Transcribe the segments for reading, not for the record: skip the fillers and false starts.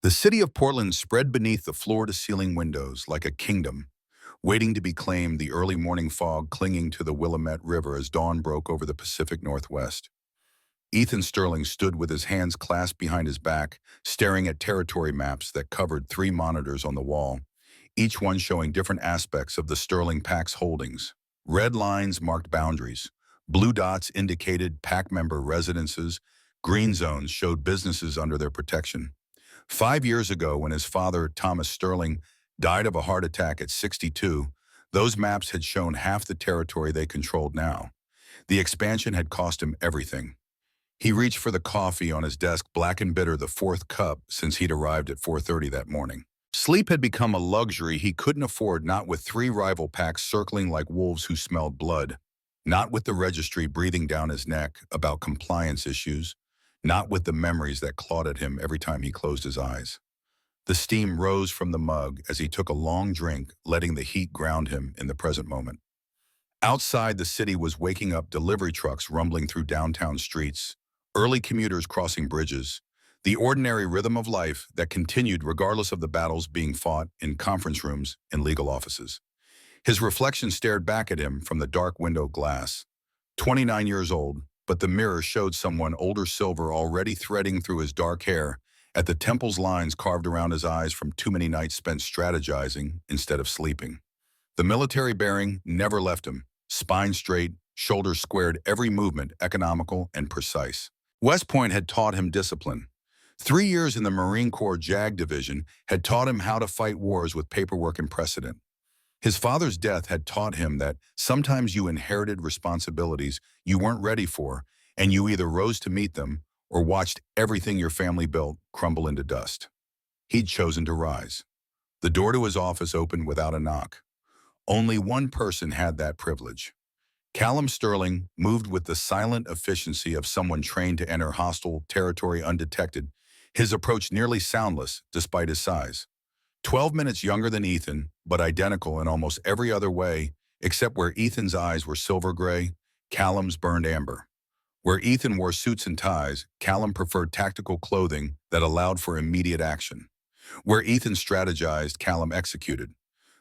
The city of Portland spread beneath the floor-to-ceiling windows like a kingdom, waiting to be claimed, the early morning fog clinging to the Willamette River as dawn broke over the Pacific Northwest. Ethan Sterling stood with his hands clasped behind his back, staring at territory maps that covered three monitors on the wall, each one showing different aspects of the Sterling Pack's holdings. Red lines marked boundaries. Blue dots indicated pack member residences. Green zones showed businesses under their protection. 5 years ago, when his father, Thomas Sterling, died of a heart attack at 62, those maps had shown half the territory they controlled now. The expansion had cost him everything. He reached for the coffee on his desk, black and bitter, the fourth cup since he'd arrived at 4:30 that morning. Sleep had become a luxury he couldn't afford, not with three rival packs circling like wolves who smelled blood, not with the registry breathing down his neck about compliance issues, not with the memories that clawed at him every time he closed his eyes. The steam rose from the mug as he took a long drink, letting the heat ground him in the present moment. Outside, the city was waking up, delivery trucks rumbling through downtown streets, early commuters crossing bridges, the ordinary rhythm of life that continued regardless of the battles being fought in conference rooms and legal offices. His reflection stared back at him from the dark window glass. 29 years old, but the mirror showed someone older, silver already threading through his dark hair, at the temples lines carved around his eyes from too many nights spent strategizing instead of sleeping. The military bearing never left him, spine straight, shoulders squared, every movement economical and precise. West Point had taught him discipline. 3 years in the Marine Corps JAG Division had taught him how to fight wars with paperwork and precedent. His father's death had taught him that sometimes you inherited responsibilities you weren't ready for, and you either rose to meet them or watched everything your family built crumble into dust. He'd chosen to rise. The door to his office opened without a knock. Only one person had that privilege. Callum Sterling moved with the silent efficiency of someone trained to enter hostile territory undetected, his approach nearly soundless despite his size. 12 minutes younger than Ethan, but identical in almost every other way, except where Ethan's eyes were silver gray, Callum's burned amber. Where Ethan wore suits and ties, Callum preferred tactical clothing that allowed for immediate action. Where Ethan strategized, Callum executed.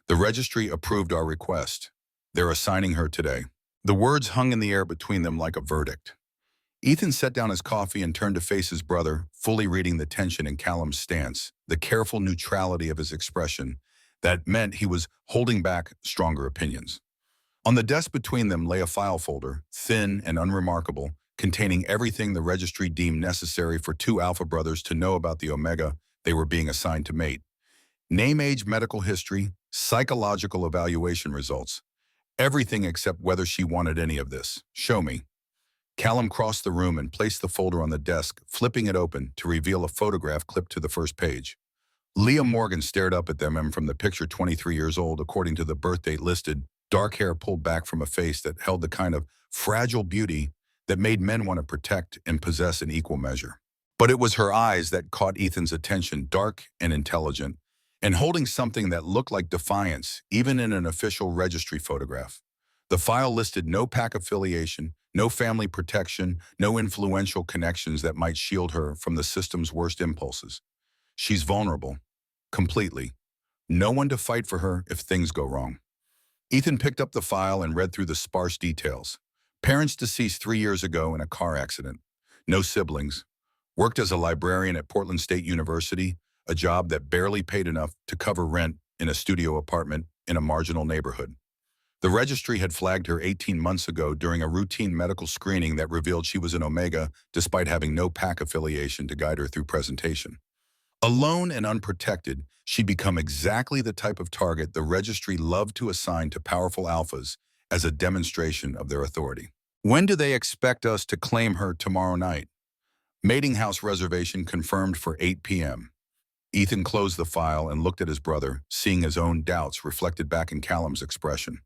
The registry approved our request. They're assigning her today. The words hung in the air between them like a verdict. Ethan set down his coffee and turned to face his brother, fully reading the tension in Callum's stance, the careful neutrality of his expression that meant he was holding back stronger opinions. On the desk between them lay a file folder, thin and unremarkable, containing everything the registry deemed necessary for two Alpha brothers to know about the Omega they were being assigned to mate. Name, age, medical history, psychological evaluation results. Everything except whether she wanted any of this. Show me. Callum crossed the room and placed the folder on the desk, flipping it open to reveal a photograph clipped to the first page. Leah Morgan stared up at them, and from the picture 23 years old, according to the birth date listed, dark hair pulled back from a face that held the kind of fragile beauty that made men want to protect and possess in equal measure. But it was her eyes that caught Ethan's attention, dark and intelligent, and holding something that looked like defiance, even in an official registry photograph. The file listed no pack affiliation, no family protection, no influential connections that might shield her from the system's worst impulses. She's vulnerable. Completely. No one to fight for her if things go wrong. Ethan picked up the file and read through the sparse details. Parents deceased 3 years ago in a car accident. No siblings. Worked as a librarian at Portland State University, a job that barely paid enough to cover rent in a studio apartment in a marginal neighborhood. The registry had flagged her 18 months ago during a routine medical screening that revealed she was an Omega despite having no pack affiliation to guide her through presentation. Alone and unprotected, she'd become exactly the type of target the registry loved to assign to powerful alphas as a demonstration of their authority. When do they expect us to claim her? Tomorrow night. Mating house reservation confirmed for 8 p.m. Ethan closed the file and looked at his brother, seeing his own doubts reflected back in Callum's expression.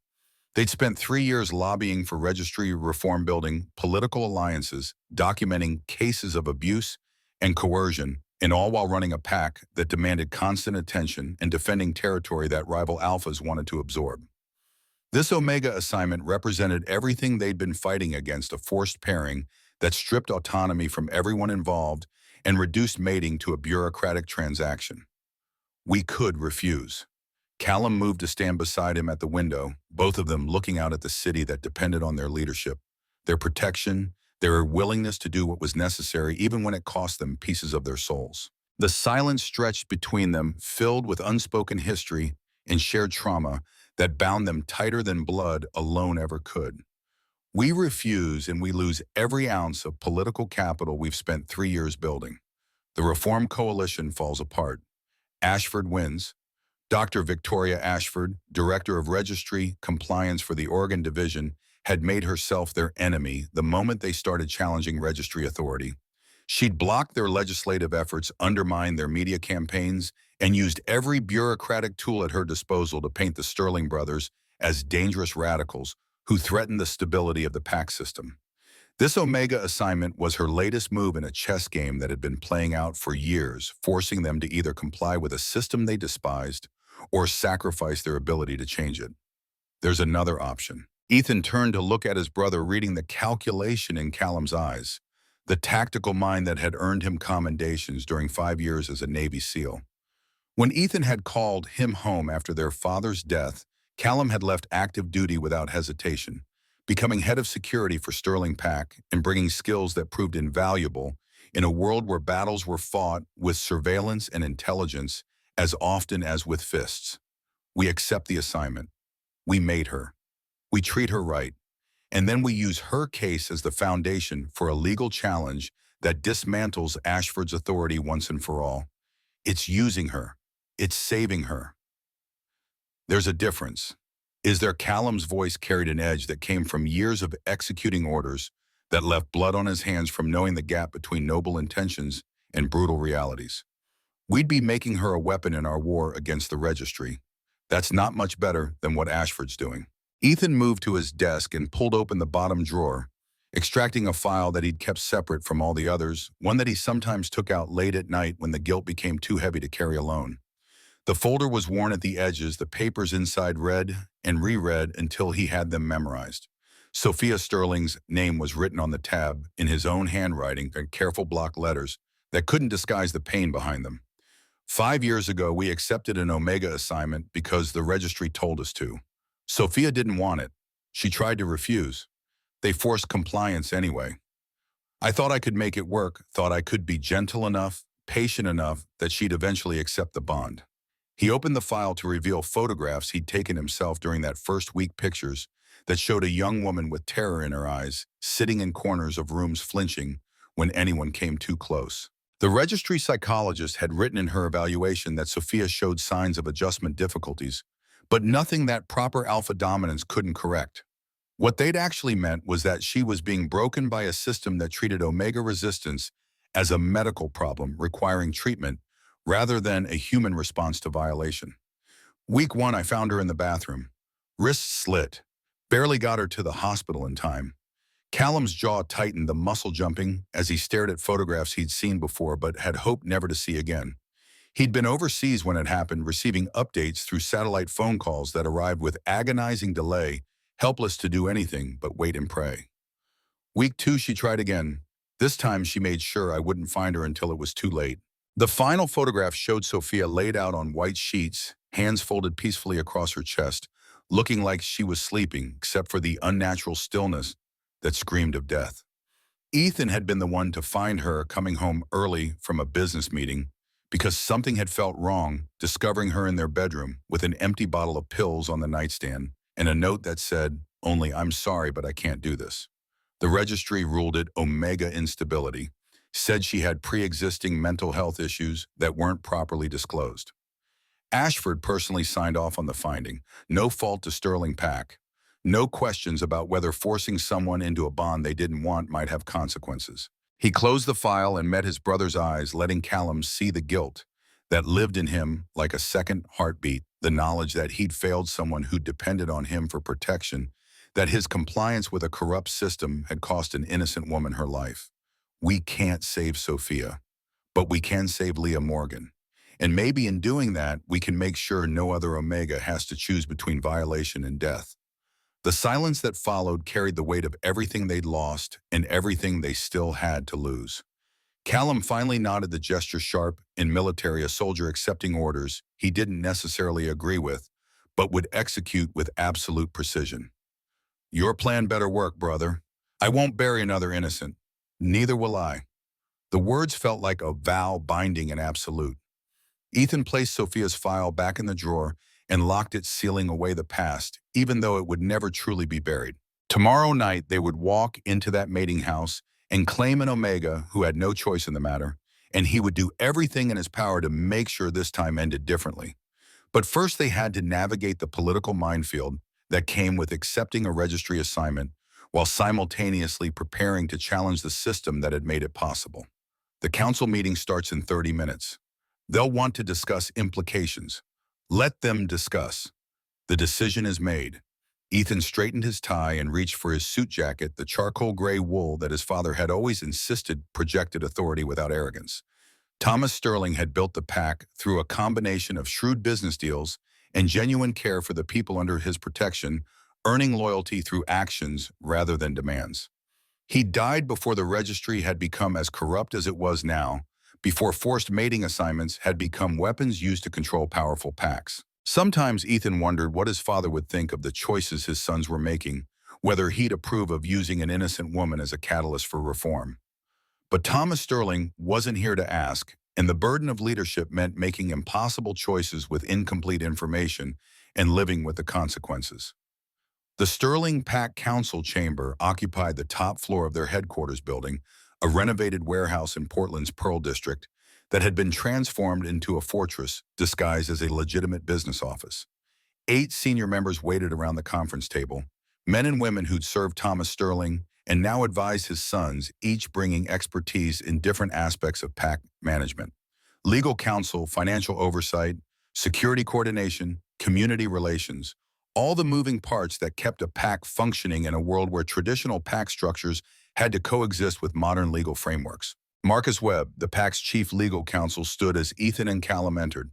They'd spent 3 years lobbying for registry reform, building political alliances, documenting cases of abuse and coercion, and all while running a pack that demanded constant attention and defending territory that rival alphas wanted to absorb. This Omega assignment represented everything they'd been fighting against, a forced pairing that stripped autonomy from everyone involved and reduced mating to a bureaucratic transaction. We could refuse. Callum moved to stand beside him at the window, both of them looking out at the city that depended on their leadership, their protection, their willingness to do what was necessary even when it cost them pieces of their souls. The silence stretched between them, filled with unspoken history and shared trauma that bound them tighter than blood alone ever could. We refuse and we lose every ounce of political capital we've spent 3 years building. The Reform Coalition falls apart. Ashford wins. Dr. Victoria Ashford, Director of Registry Compliance for the Oregon Division, had made herself their enemy the moment they started challenging registry authority. She'd blocked their legislative efforts, undermined their media campaigns, and used every bureaucratic tool at her disposal to paint the Sterling brothers as dangerous radicals who threatened the stability of the PAC system. This Omega assignment was her latest move in a chess game that had been playing out for years, forcing them to either comply with a system they despised or sacrifice their ability to change it. There's another option. Ethan turned to look at his brother, reading the calculation in Callum's eyes, the tactical mind that had earned him commendations during 5 years as a Navy SEAL. When Ethan had called him home after their father's death, Callum had left active duty without hesitation, becoming head of security for Sterling PAC and bringing skills that proved invaluable in a world where battles were fought with surveillance and intelligence as often as with fists. We accept the assignment. We made her. We treat her right. And then we use her case as the foundation for a legal challenge that dismantles Ashford's authority once and for all. It's using her. It's saving her. There's a difference. Is there? Callum's voice carried an edge that came from years of executing orders that left blood on his hands from knowing the gap between noble intentions and brutal realities. We'd be making her a weapon in our war against the registry. That's not much better than what Ashford's doing. Ethan moved to his desk and pulled open the bottom drawer, extracting a file that he'd kept separate from all the others, one that he sometimes took out late at night when the guilt became too heavy to carry alone. The folder was worn at the edges, the papers inside read and reread until he had them memorized. Sophia Sterling's name was written on the tab in his own handwriting in careful block letters that couldn't disguise the pain behind them. 5 years ago, we accepted an Omega assignment because the registry told us to. Sophia didn't want it. She tried to refuse. They forced compliance anyway. I thought I could make it work, thought I could be gentle enough, patient enough that she'd eventually accept the bond. He opened the file to reveal photographs he'd taken himself during that first week, pictures that showed a young woman with terror in her eyes, sitting in corners of rooms flinching when anyone came too close. The registry psychologist had written in her evaluation that Sophia showed signs of adjustment difficulties, but nothing that proper alpha dominance couldn't correct. What they'd actually meant was that she was being broken by a system that treated Omega resistance as a medical problem requiring treatment rather than a human response to violation. Week 1, I found her in the bathroom. Wrists slit. Barely got her to the hospital in time. Callum's jaw tightened, the muscle jumping as he stared at photographs he'd seen before but had hoped never to see again. He'd been overseas when it happened, receiving updates through satellite phone calls that arrived with agonizing delay, helpless to do anything but wait and pray. Week 2, she tried again. This time she made sure I wouldn't find her until it was too late. The final photograph showed Sophia laid out on white sheets, hands folded peacefully across her chest, looking like she was sleeping, except for the unnatural stillness that screamed of death. Ethan had been the one to find her coming home early from a business meeting because something had felt wrong, discovering her in their bedroom with an empty bottle of pills on the nightstand and a note that said, "Only I'm sorry, but I can't do this." The registry ruled it Omega instability, said she had pre-existing mental health issues that weren't properly disclosed. Ashford personally signed off on the finding. No fault to Sterling PAC. No questions about whether forcing someone into a bond they didn't want might have consequences. He closed the file and met his brother's eyes, letting Callum see the guilt that lived in him like a second heartbeat, the knowledge that he'd failed someone who depended on him for protection, that his compliance with a corrupt system had cost an innocent woman her life. We can't save Sophia, but we can save Leah Morgan. And maybe in doing that, we can make sure no other Omega has to choose between violation and death. The silence that followed carried the weight of everything they'd lost and everything they still had to lose. Callum finally nodded, the gesture sharp in military, a soldier accepting orders he didn't necessarily agree with, but would execute with absolute precision. Your plan better work, brother. I won't bury another innocent. Neither will I. The words felt like a vow binding and absolute. Ethan placed Sophia's file back in the drawer and locked it, sealing away the past, even though it would never truly be buried. Tomorrow night, they would walk into that mating house and claim an Omega who had no choice in the matter, and he would do everything in his power to make sure this time ended differently. But first, they had to navigate the political minefield that came with accepting a registry assignment while simultaneously preparing to challenge the system that had made it possible. The council meeting starts in 30 minutes. They'll want to discuss implications. Let them discuss. The decision is made. Ethan straightened his tie and reached for his suit jacket, the charcoal gray wool that his father had always insisted projected authority without arrogance. Thomas Sterling had built the pack through a combination of shrewd business deals and genuine care for the people under his protection, earning loyalty through actions rather than demands. He died before the registry had become as corrupt as it was now, before forced mating assignments had become weapons used to control powerful packs. Sometimes Ethan wondered what his father would think of the choices his sons were making, whether he'd approve of using an innocent woman as a catalyst for reform. But Thomas Sterling wasn't here to ask, and the burden of leadership meant making impossible choices with incomplete information and living with the consequences. The Sterling Pack Council Chamber occupied the top floor of their headquarters building, a renovated warehouse in Portland's Pearl District that had been transformed into a fortress disguised as a legitimate business office. 8 senior members waited around the conference table, men and women who'd served Thomas Sterling and now advised his sons, each bringing expertise in different aspects of PAC management: legal counsel, financial oversight, security coordination, community relations, all the moving parts that kept a PAC functioning in a world where traditional PAC structures had to coexist with modern legal frameworks. Marcus Webb, the PAC's chief legal counsel, stood as Ethan and Callum entered.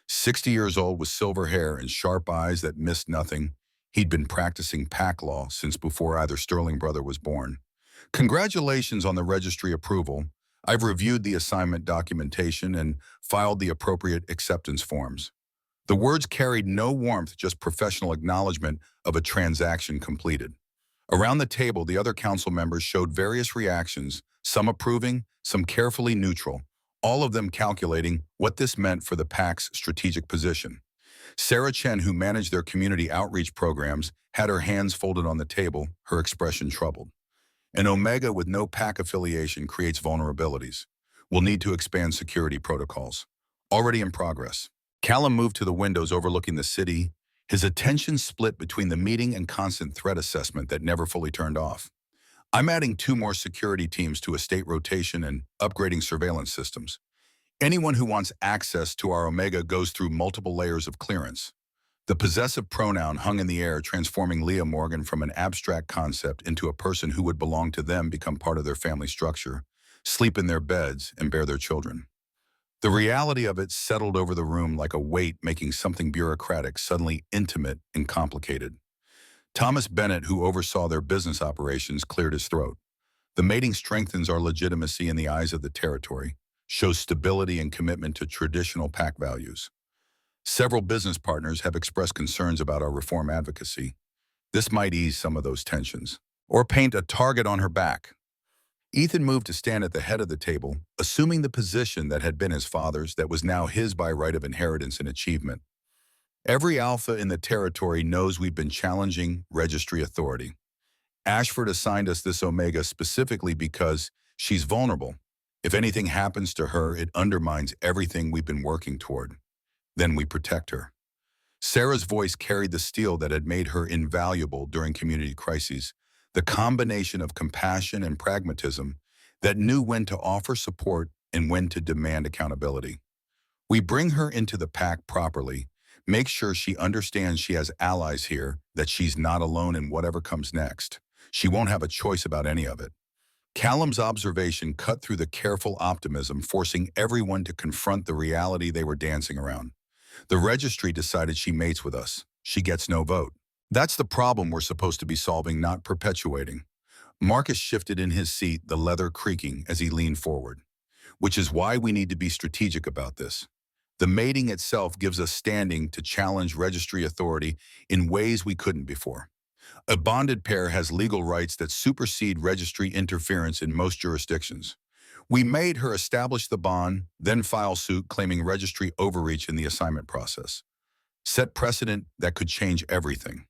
60 years old with silver hair and sharp eyes that missed nothing, he'd been practicing PAC law since before either Sterling brother was born. Congratulations on the registry approval. I've reviewed the assignment documentation and filed the appropriate acceptance forms. The words carried no warmth, just professional acknowledgement of a transaction completed. Around the table, the other council members showed various reactions, some approving, some carefully neutral, all of them calculating what this meant for the PAC's strategic position. Sarah Chen, who managed their community outreach programs, had her hands folded on the table, her expression troubled. An Omega with no PAC affiliation creates vulnerabilities. We'll need to expand security protocols. Already in progress. Callum moved to the windows overlooking the city, his attention split between the meeting and constant threat assessment that never fully turned off. I'm adding 2 more security teams to estate rotation and upgrading surveillance systems. Anyone who wants access to our Omega goes through multiple layers of clearance. The possessive pronoun hung in the air, transforming Leah Morgan from an abstract concept into a person who would belong to them, become part of their family structure, sleep in their beds, and bear their children. The reality of it settled over the room like a weight, making something bureaucratic suddenly intimate and complicated. Thomas Bennett, who oversaw their business operations, cleared his throat. The mating strengthens our legitimacy in the eyes of the territory, shows stability and commitment to traditional PAC values. Several business partners have expressed concerns about our reform advocacy. This might ease some of those tensions, or paint a target on her back. Ethan moved to stand at the head of the table, assuming the position that had been his father's, that was now his by right of inheritance and achievement. Every alpha in the territory knows we've been challenging registry authority. Ashford assigned us this Omega specifically because she's vulnerable. If anything happens to her, it undermines everything we've been working toward. Then we protect her. Sarah's voice carried the steel that had made her invaluable during community crises, the combination of compassion and pragmatism that knew when to offer support and when to demand accountability. We bring her into the pack properly, make sure she understands she has allies here, that she's not alone in whatever comes next. She won't have a choice about any of it. Callum's observation cut through the careful optimism, forcing everyone to confront the reality they were dancing around. The registry decided she mates with us. She gets no vote. That's the problem we're supposed to be solving, not perpetuating. Marcus shifted in his seat, the leather creaking as he leaned forward. which is why we need to be strategic about this. The mating itself gives us standing to challenge registry authority in ways we couldn't before. A bonded pair has legal rights that supersede registry interference in most jurisdictions. We made her establish the bond, then file suit claiming registry overreach in the assignment process. Set precedent that could change everything.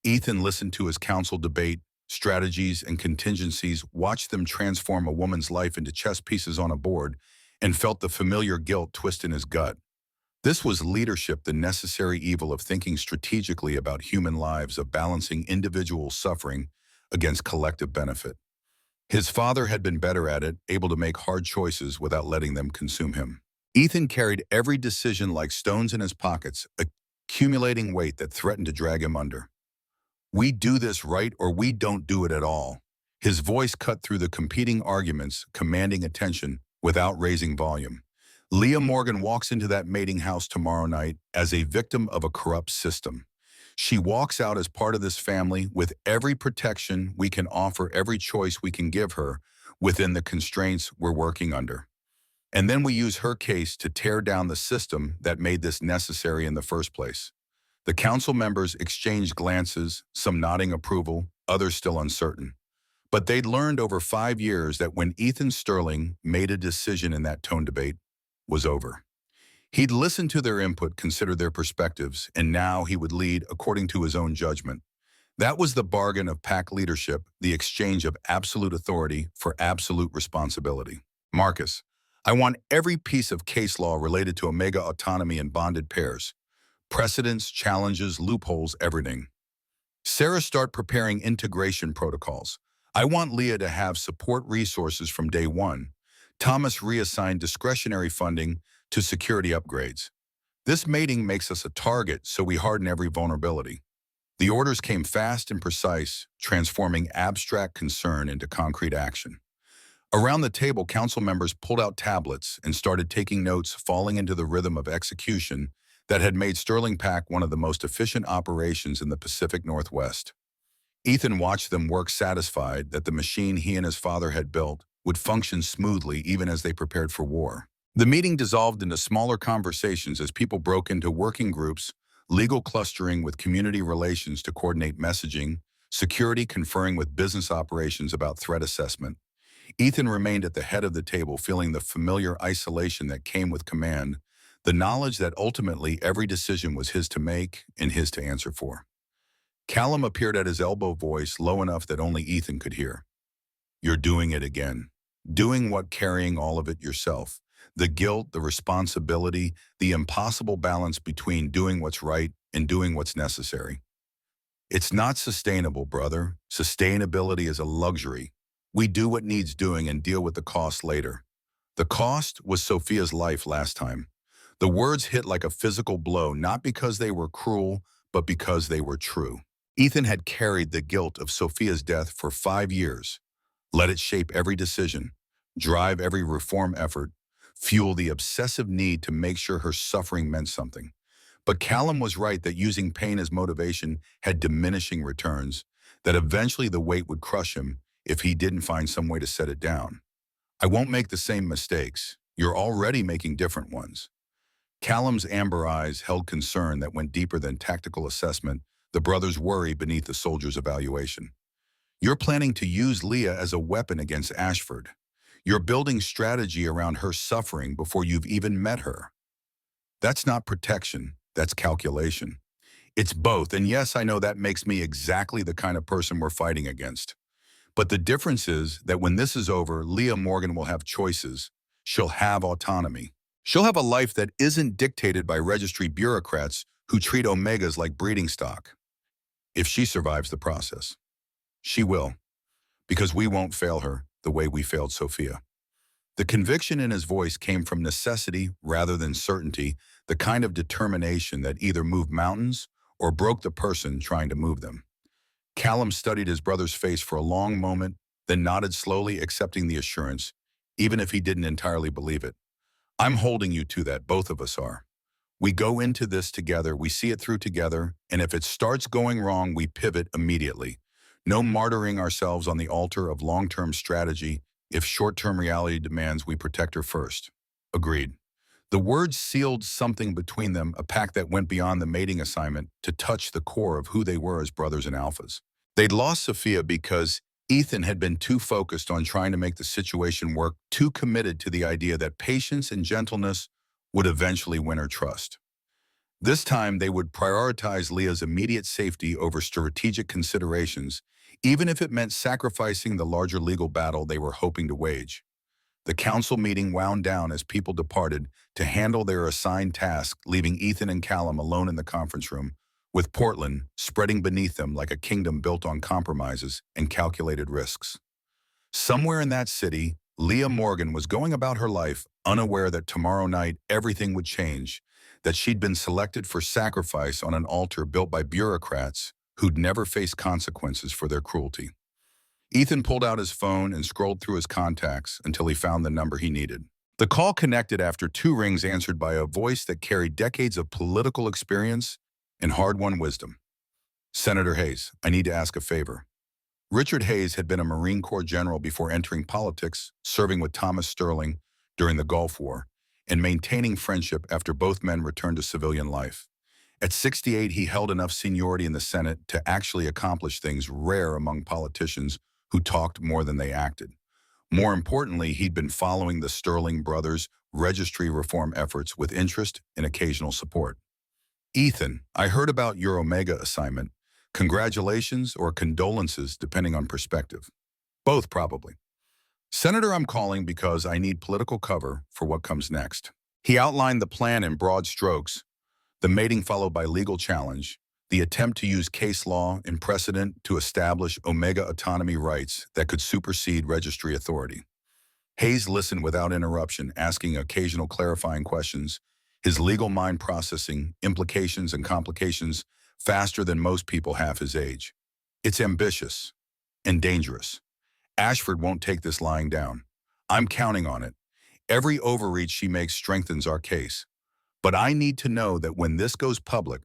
Ethan listened to his counsel debate, strategies, and contingencies, watched them transform a woman's life into chess pieces on a board, and felt the familiar guilt twist in his gut. This was leadership, the necessary evil of thinking strategically about human lives, of balancing individual suffering against collective benefit. His father had been better at it, able to make hard choices without letting them consume him. Ethan carried every decision like stones in his pockets, accumulating weight that threatened to drag him under. We do this right or we don't do it at all. His voice cut through the competing arguments, commanding attention without raising volume. Leah Morgan walks into that mating house tomorrow night as a victim of a corrupt system. She walks out as part of this family with every protection we can offer, every choice we can give her within the constraints we're working under. And then we use her case to tear down the system that made this necessary in the first place. The council members exchanged glances, some nodding approval, others still uncertain. But they'd learned over 5 years that when Ethan Sterling made a decision in that tone debate, was over. He'd listened to their input, considered their perspectives, and now he would lead according to his own judgment. That was the bargain of pack leadership, the exchange of absolute authority for absolute responsibility. Marcus, I want every piece of case law related to Omega autonomy and bonded pairs. Precedents, challenges, loopholes, everything. Sarah, start preparing integration protocols. I want Leah to have support resources from day one. Thomas, reassign discretionary funding to security upgrades. This mating makes us a target, so we harden every vulnerability. The orders came fast and precise, transforming abstract concern into concrete action. Around the table, council members pulled out tablets and started taking notes, falling into the rhythm of execution that had made Sterling Pack one of the most efficient operations in the Pacific Northwest. Ethan watched them work, satisfied that the machine he and his father had built would function smoothly even as they prepared for war. The meeting dissolved into smaller conversations as people broke into working groups, legal clustering with community relations to coordinate messaging, security conferring with business operations about threat assessment. Ethan remained at the head of the table, feeling the familiar isolation that came with command, the knowledge that ultimately every decision was his to make and his to answer for. Callum appeared at his elbow, voice low enough that only Ethan could hear. You're doing it again. Doing what? Carrying all of it yourself. The guilt, the responsibility, the impossible balance between doing what's right and doing what's necessary. It's not sustainable, brother. Sustainability is a luxury. We do what needs doing and deal with the cost later. The cost was Sophia's life last time. The words hit like a physical blow, not because they were cruel, but because they were true. Ethan had carried the guilt of Sophia's death for 5 years. Let it shape every decision, drive every reform effort, fuel the obsessive need to make sure her suffering meant something. But Callum was right that using pain as motivation had diminishing returns, that eventually the weight would crush him if he didn't find some way to set it down. I won't make the same mistakes. You're already making different ones. Callum's amber eyes held concern that went deeper than tactical assessment, the brother's worry beneath the soldier's evaluation. You're planning to use Leah as a weapon against Ashford. You're building strategy around her suffering before you've even met her. That's not protection, that's calculation. It's both, and yes, I know that makes me exactly the kind of person we're fighting against. But the difference is that when this is over, Leah Morgan will have choices. She'll have autonomy. She'll have a life that isn't dictated by registry bureaucrats who treat Omegas like breeding stock. If she survives the process. She will, because we won't fail her the way we failed Sophia. The conviction in his voice came from necessity rather than certainty, the kind of determination that either moved mountains or broke the person trying to move them. Callum studied his brother's face for a long moment, then nodded slowly, accepting the assurance, even if he didn't entirely believe it. I'm holding you to that, both of us are. We go into this together, we see it through together, and if it starts going wrong, we pivot immediately. No martyring ourselves on the altar of long-term strategy, if short-term reality demands we protect her first. Agreed. The words sealed something between them, a pact that went beyond the mating assignment to touch the core of who they were as brothers and alphas. They'd lost Sophia because Ethan had been too focused on trying to make the situation work, too committed to the idea that patience and gentleness would eventually win her trust. This time, they would prioritize Leah's immediate safety over strategic considerations, even if it meant sacrificing the larger legal battle they were hoping to wage. The council meeting wound down as people departed to handle their assigned tasks, leaving Ethan and Callum alone in the conference room, with Portland spreading beneath them like a kingdom built on compromises and calculated risks. Somewhere in that city, Leah Morgan was going about her life unaware that tomorrow night everything would change, that she'd been selected for sacrifice on an altar built by bureaucrats who'd never faced consequences for their cruelty. Ethan pulled out his phone and scrolled through his contacts until he found the number he needed. The call connected after 2 rings answered by a voice that carried decades of political experience and hard-won wisdom. Senator Hayes, I need to ask a favor. Richard Hayes had been a Marine Corps general before entering politics, serving with Thomas Sterling during the Gulf War, and maintaining friendship after both men returned to civilian life. At 68, he held enough seniority in the Senate to actually accomplish things rare among politicians who talked more than they acted. More importantly, he'd been following the Sterling brothers' registry reform efforts with interest and occasional support. Ethan, I heard about your Omega assignment. Congratulations or condolences, depending on perspective. Both, probably. Senator, I'm calling because I need political cover for what comes next. He outlined the plan in broad strokes, the mating followed by legal challenge, the attempt to use case law and precedent to establish Omega autonomy rights that could supersede registry authority. Hayes listened without interruption, asking occasional clarifying questions, his legal mind processing implications and complications faster than most people half his age. It's ambitious and dangerous. Ashford won't take this lying down. I'm counting on it. Every overreach she makes strengthens our case. But I need to know that when this goes public,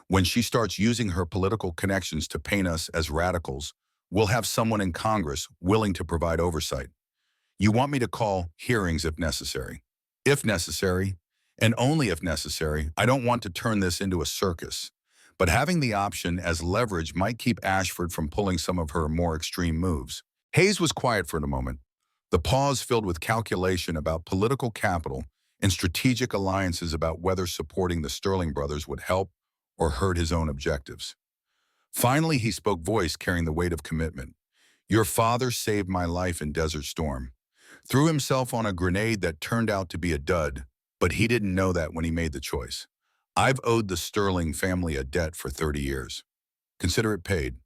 when she starts using her political connections to paint us as radicals, we'll have someone in Congress willing to provide oversight. You want me to call hearings if necessary. If necessary, and only if necessary. I don't want to turn this into a circus. But having the option as leverage might keep Ashford from pulling some of her more extreme moves. Hayes was quiet for a moment, the pause filled with calculation about political capital and strategic alliances about whether supporting the Sterling brothers would help or hurt his own objectives. Finally, he spoke, voice carrying the weight of commitment. Your father saved my life in Desert Storm. Threw himself on a grenade that turned out to be a dud, but he didn't know that when he made the choice. I've owed the Sterling family a debt for 30 years. Consider it paid.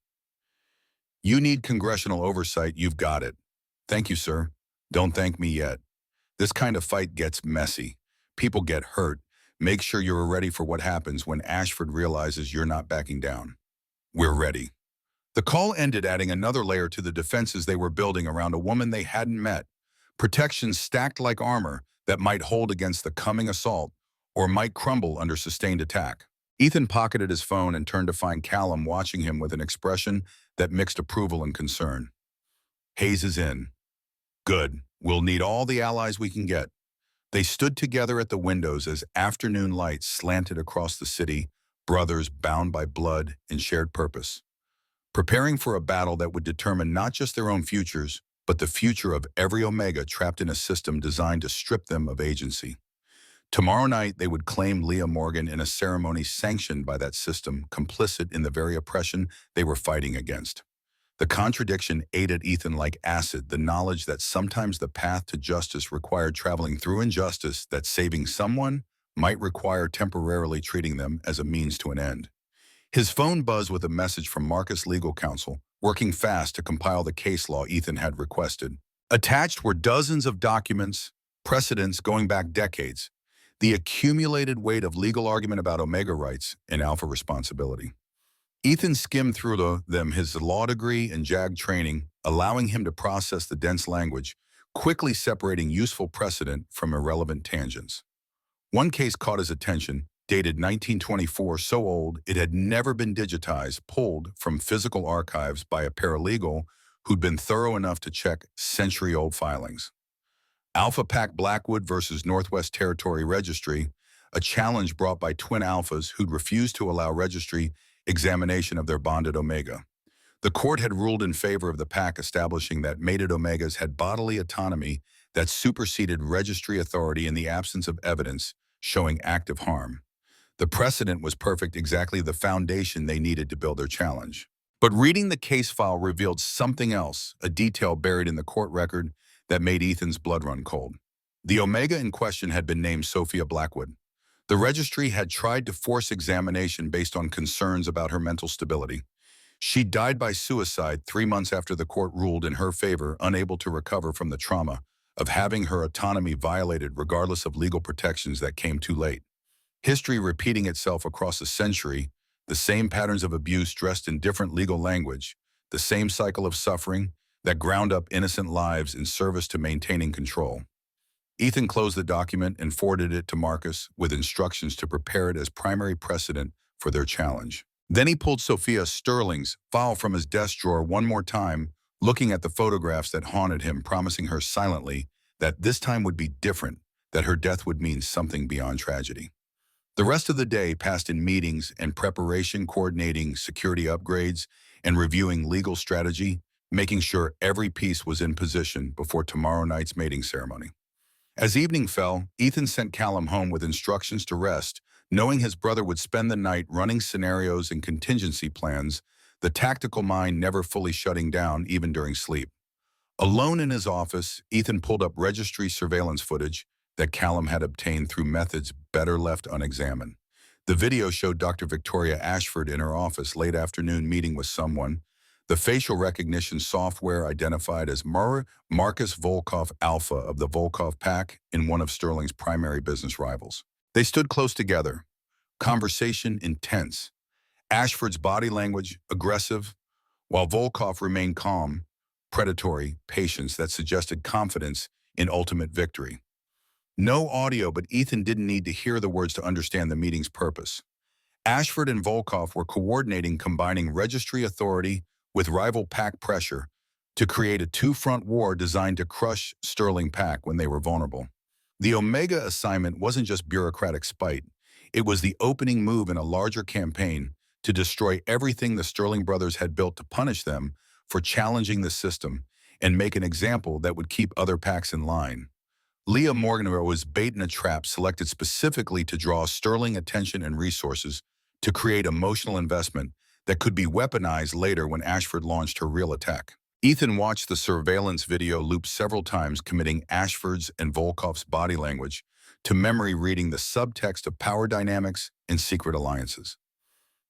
You need congressional oversight, you've got it. Thank you, sir. Don't thank me yet. This kind of fight gets messy. People get hurt. Make sure you're ready for what happens when Ashford realizes you're not backing down. We're ready. The call ended, adding another layer to the defenses they were building around a woman they hadn't met. Protections stacked like armor that might hold against the coming assault or might crumble under sustained attack. Ethan pocketed his phone and turned to find Callum watching him with an expression that mixed approval and concern. Hayes is in. Good. We'll need all the allies we can get. They stood together at the windows as afternoon light slanted across the city, brothers bound by blood and shared purpose, preparing for a battle that would determine not just their own futures, but the future of every Omega trapped in a system designed to strip them of agency. Tomorrow night, they would claim Leah Morgan in a ceremony sanctioned by that system, complicit in the very oppression they were fighting against. The contradiction ate at Ethan like acid, the knowledge that sometimes the path to justice required traveling through injustice, that saving someone might require temporarily treating them as a means to an end. His phone buzzed with a message from Marcus' legal counsel, working fast to compile the case law Ethan had requested. Attached were dozens of documents, precedents going back decades, the accumulated weight of legal argument about Omega rights and Alpha responsibility. Ethan skimmed through them, his law degree and JAG training, allowing him to process the dense language, quickly separating useful precedent from irrelevant tangents. One case caught his attention, dated 1924, so old it had never been digitized, pulled from physical archives by a paralegal who'd been thorough enough to check century-old filings. Alpha Pack Blackwood versus Northwest Territory Registry, a challenge brought by twin alphas who'd refused to allow registry examination of their bonded Omega. The court had ruled in favor of the pack, establishing that mated Omegas had bodily autonomy that superseded registry authority in the absence of evidence showing active harm. The precedent was perfect, exactly the foundation they needed to build their challenge. But reading the case file revealed something else, a detail buried in the court record that made Ethan's blood run cold. The Omega in question had been named Sophia Blackwood. The registry had tried to force examination based on concerns about her mental stability. She died by suicide 3 months after the court ruled in her favor, unable to recover from the trauma of having her autonomy violated regardless of legal protections that came too late. History repeating itself across a century, the same patterns of abuse dressed in different legal language, the same cycle of suffering that ground up innocent lives in service to maintaining control. Ethan closed the document and forwarded it to Marcus with instructions to prepare it as primary precedent for their challenge. Then he pulled Sophia Sterling's file from his desk drawer one more time, looking at the photographs that haunted him, promising her silently that this time would be different, that her death would mean something beyond tragedy. The rest of the day passed in meetings and preparation, coordinating security upgrades and reviewing legal strategy, making sure every piece was in position before tomorrow night's mating ceremony. As evening fell, Ethan sent Callum home with instructions to rest, knowing his brother would spend the night running scenarios and contingency plans, the tactical mind never fully shutting down even during sleep. Alone in his office, Ethan pulled up registry surveillance footage that Callum had obtained through methods better left unexamined. The video showed Dr. Victoria Ashford in her office late afternoon meeting with someone. The facial recognition software identified as Marcus Volkov Alpha of the Volkov Pack in one of Sterling's primary business rivals. They stood close together, conversation intense. Ashford's body language aggressive, while Volkov remained calm, predatory patience that suggested confidence in ultimate victory. No audio, but Ethan didn't need to hear the words to understand the meeting's purpose. Ashford and Volkov were coordinating, combining registry authority with rival pack pressure to create a two-front war designed to crush Sterling Pack when they were vulnerable. The Omega assignment wasn't just bureaucratic spite. It was the opening move in a larger campaign to destroy everything the Sterling brothers had built to punish them for challenging the system and make an example that would keep other packs in line. Leah Morganrow was bait in a trap selected specifically to draw Sterling attention and resources to create emotional investment that could be weaponized later when Ashford launched her real attack. Ethan watched the surveillance video loop several times, committing Ashford's and Volkov's body language to memory, reading the subtext of power dynamics and secret alliances.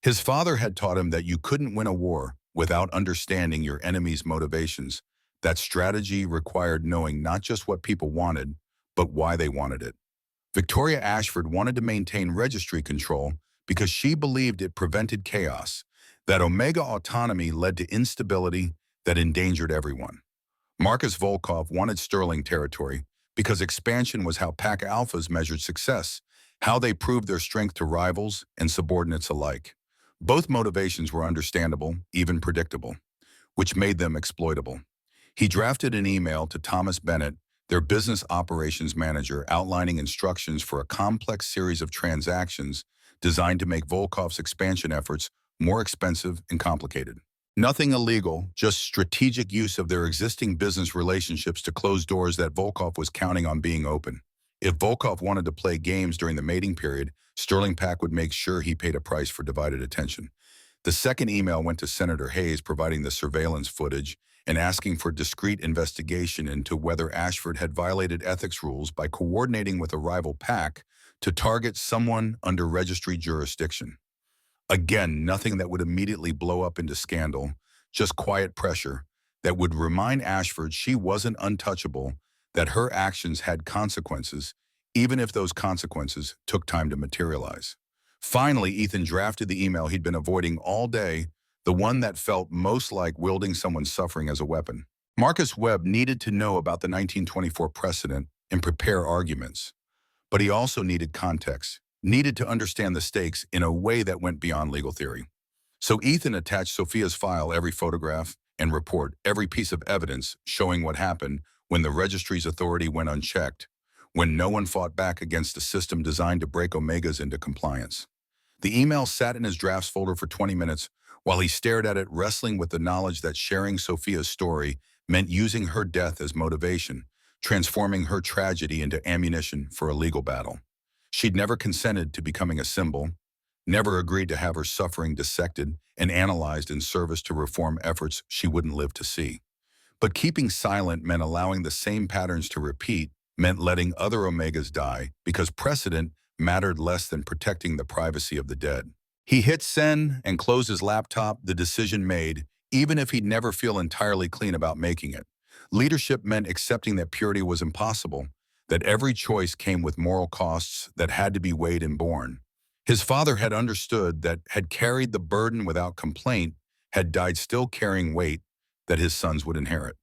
His father had taught him that you couldn't win a war without understanding your enemy's motivations. That strategy required knowing not just what people wanted, but why they wanted it. Victoria Ashford wanted to maintain registry control because she believed it prevented chaos, that Omega autonomy led to instability that endangered everyone. Marcus Volkov wanted Sterling territory because expansion was how Pack Alphas measured success, how they proved their strength to rivals and subordinates alike. Both motivations were understandable, even predictable, which made them exploitable. He drafted an email to Thomas Bennett, their business operations manager, outlining instructions for a complex series of transactions designed to make Volkov's expansion efforts more expensive and complicated. Nothing illegal, just strategic use of their existing business relationships to close doors that Volkov was counting on being open. If Volkov wanted to play games during the mating period, Sterling Pack would make sure he paid a price for divided attention. The second email went to Senator Hayes, providing the surveillance footage and asking for discreet investigation into whether Ashford had violated ethics rules by coordinating with a rival pack to target someone under registry jurisdiction. Again, nothing that would immediately blow up into scandal, just quiet pressure that would remind Ashford she wasn't untouchable, that her actions had consequences, even if those consequences took time to materialize. Finally, Ethan drafted the email he'd been avoiding all day, the one that felt most like wielding someone's suffering as a weapon. Marcus Webb needed to know about the 1924 precedent and prepare arguments, but he also needed context, needed to understand the stakes in a way that went beyond legal theory. So Ethan attached Sophia's file, every photograph and report every piece of evidence showing what happened when the registry's authority went unchecked, when no one fought back against a system designed to break Omegas into compliance. The email sat in his drafts folder for 20 minutes while he stared at it, wrestling with the knowledge that sharing Sophia's story meant using her death as motivation, transforming her tragedy into ammunition for a legal battle. She'd never consented to becoming a symbol, never agreed to have her suffering dissected and analyzed in service to reform efforts she wouldn't live to see. But keeping silent meant allowing the same patterns to repeat, meant letting other Omegas die, because precedent mattered less than protecting the privacy of the dead. He hit send and closed his laptop, the decision made, even if he'd never feel entirely clean about making it. Leadership meant accepting that purity was impossible, that every choice came with moral costs that had to be weighed and borne. His father had understood that, had carried the burden without complaint, had died still carrying weight that his sons would inherit.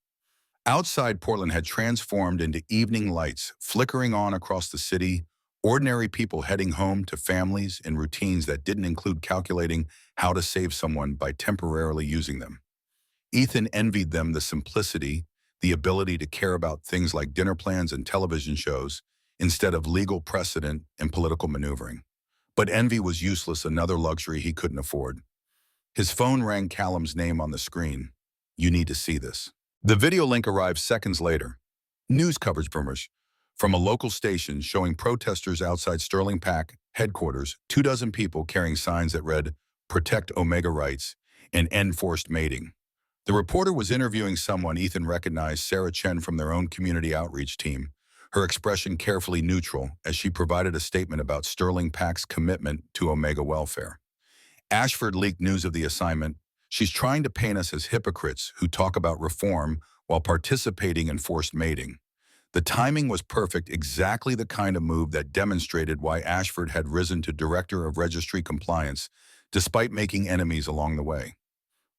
Outside Portland had transformed into evening lights flickering on across the city, ordinary people heading home to families in routines that didn't include calculating how to save someone by temporarily using them. Ethan envied them the simplicity, the ability to care about things like dinner plans and television shows instead of legal precedent and political maneuvering. But envy was useless, another luxury he couldn't afford. His phone rang, Callum's name on the screen. "You need to see this." The video link arrived seconds later. News coverage from a local station showing protesters outside Sterling PAC headquarters, 24 people carrying signs that read, "Protect Omega Rights" and "End Forced Mating." The reporter was interviewing someone Ethan recognized, Sarah Chen from their own community outreach team, her expression carefully neutral as she provided a statement about Sterling PAC's commitment to Omega welfare. Ashford leaked news of the assignment. "She's trying to paint us as hypocrites who talk about reform while participating in forced mating." The timing was perfect, exactly the kind of move that demonstrated why Ashford had risen to Director of Registry Compliance, despite making enemies along the way.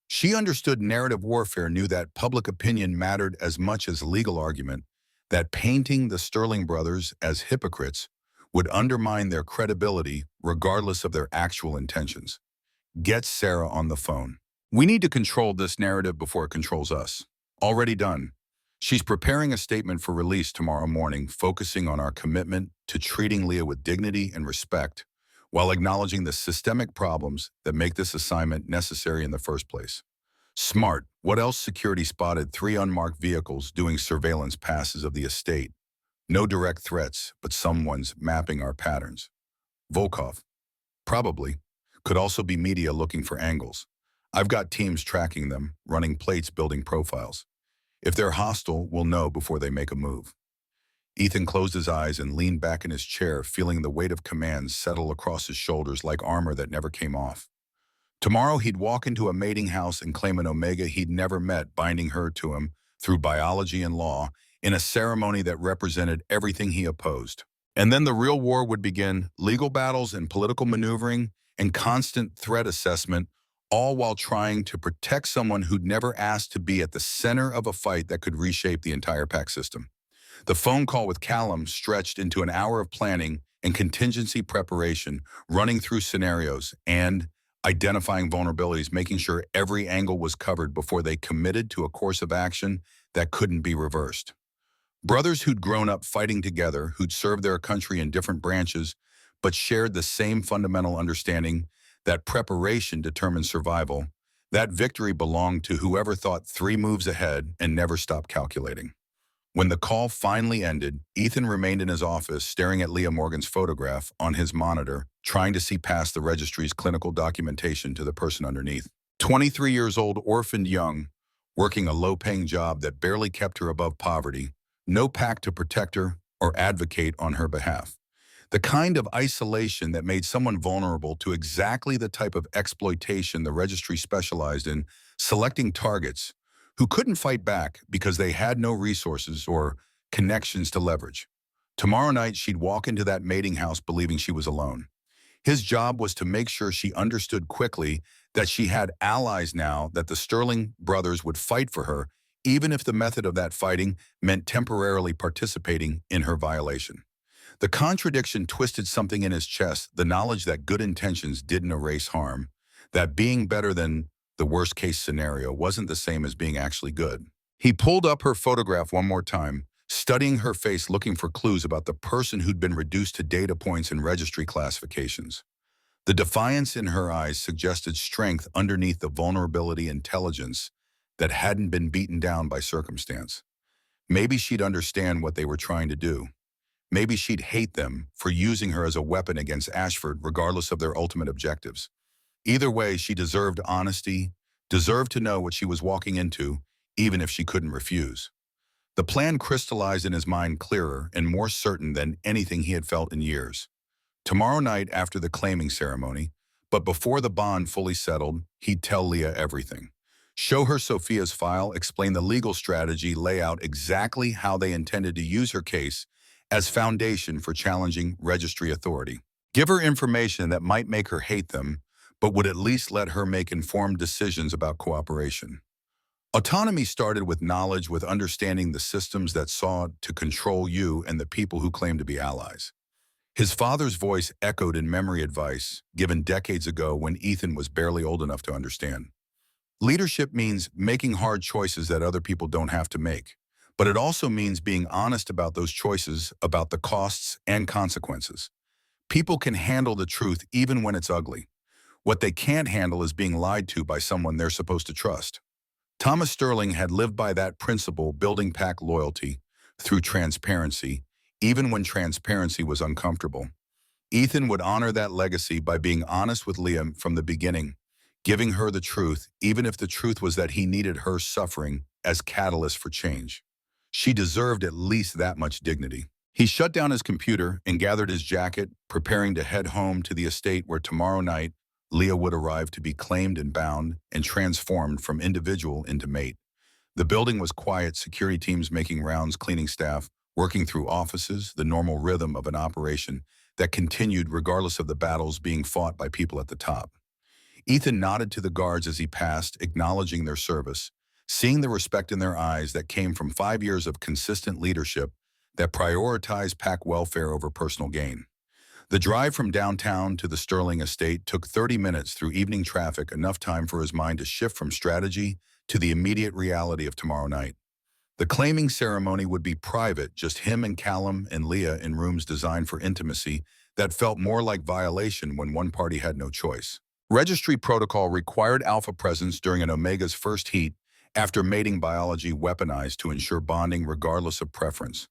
She understood narrative warfare, knew that public opinion mattered as much as legal argument, that painting the Sterling brothers as hypocrites would undermine their credibility regardless of their actual intentions. "Get Sarah on the phone. We need to control this narrative before it controls us." "Already done. She's preparing a statement for release tomorrow morning, focusing on our commitment to treating Leah with dignity and respect, while acknowledging the systemic problems that make this assignment necessary in the first place." Smart. What else? Security spotted 3 unmarked vehicles doing surveillance passes of the estate. No direct threats, but someone's mapping our patterns. Volkov. Probably. Could also be media looking for angles. I've got teams tracking them, running plates, building profiles. If they're hostile, we'll know before they make a move. Ethan closed his eyes and leaned back in his chair, feeling the weight of commands settle across his shoulders like armor that never came off. Tomorrow he'd walk into a mating house and claim an Omega he'd never met, binding her to him through biology and law in a ceremony that represented everything he opposed. And then the real war would begin, legal battles and political maneuvering and constant threat assessment, all while trying to protect someone who'd never asked to be at the center of a fight that could reshape the entire PAC system. The phone call with Callum stretched into an hour of planning and contingency preparation, running through scenarios and identifying vulnerabilities, making sure every angle was covered before they committed to a course of action that couldn't be reversed. Brothers who'd grown up fighting together, who'd served their country in different branches, but shared the same fundamental understanding that preparation determined survival, that victory belonged to whoever thought 3 moves ahead and never stopped calculating. When the call finally ended, Ethan remained in his office, staring at Leah Morgan's photograph on his monitor, trying to see past the registry's clinical documentation to the person underneath. 23 years old, orphaned young, working a low-paying job that barely kept her above poverty, no PAC to protect her or advocate on her behalf. The kind of isolation that made someone vulnerable to exactly the type of exploitation the registry specialized in, selecting targets who couldn't fight back because they had no resources or connections to leverage. Tomorrow night, she'd walk into that mating house believing she was alone. His job was to make sure she understood quickly that she had allies now, that the Sterling brothers would fight for her, even if the method of that fighting meant temporarily participating in her violation. The contradiction twisted something in his chest, the knowledge that good intentions didn't erase harm, that being better than the worst-case scenario wasn't the same as being actually good. He pulled up her photograph one more time, studying her face looking for clues about the person who'd been reduced to data points and registry classifications. The defiance in her eyes suggested strength underneath the vulnerability intelligence that hadn't been beaten down by circumstance. Maybe she'd understand what they were trying to do. Maybe she'd hate them for using her as a weapon against Ashford regardless of their ultimate objectives. Either way, she deserved honesty, deserved to know what she was walking into, even if she couldn't refuse. The plan crystallized in his mind clearer and more certain than anything he had felt in years. Tomorrow night after the claiming ceremony, but before the bond fully settled, he'd tell Leah everything. Show her Sophia's file, explain the legal strategy, lay out exactly how they intended to use her case as foundation for challenging registry authority. Give her information that might make her hate them, but would at least let her make informed decisions about cooperation. Autonomy started with knowledge, with understanding the systems that sought to control you and the people who claim to be allies. His father's voice echoed in memory advice given decades ago when Ethan was barely old enough to understand. Leadership means making hard choices that other people don't have to make, but it also means being honest about those choices, about the costs and consequences. People can handle the truth even when it's ugly. What they can't handle is being lied to by someone they're supposed to trust. Thomas Sterling had lived by that principle, building pack loyalty through transparency, even when transparency was uncomfortable. Ethan would honor that legacy by being honest with Liam from the beginning, giving her the truth, even if the truth was that he needed her suffering as catalyst for change. She deserved at least that much dignity. He shut down his computer and gathered his jacket, preparing to head home to the estate where tomorrow night Leah would arrive to be claimed and bound and transformed from individual into mate. The building was quiet, security teams making rounds, cleaning staff, working through offices, the normal rhythm of an operation that continued regardless of the battles being fought by people at the top. Ethan nodded to the guards as he passed, acknowledging their service, seeing the respect in their eyes that came from 5 years of consistent leadership that prioritized pack welfare over personal gain. The drive from downtown to the Sterling estate took 30 minutes through evening traffic, enough time for his mind to shift from strategy to the immediate reality of tomorrow night. The claiming ceremony would be private, just him and Callum and Leah in rooms designed for intimacy that felt more like violation when one party had no choice. Registry protocol required alpha presence during an Omega's first heat after mating biology weaponized to ensure bonding regardless of preference.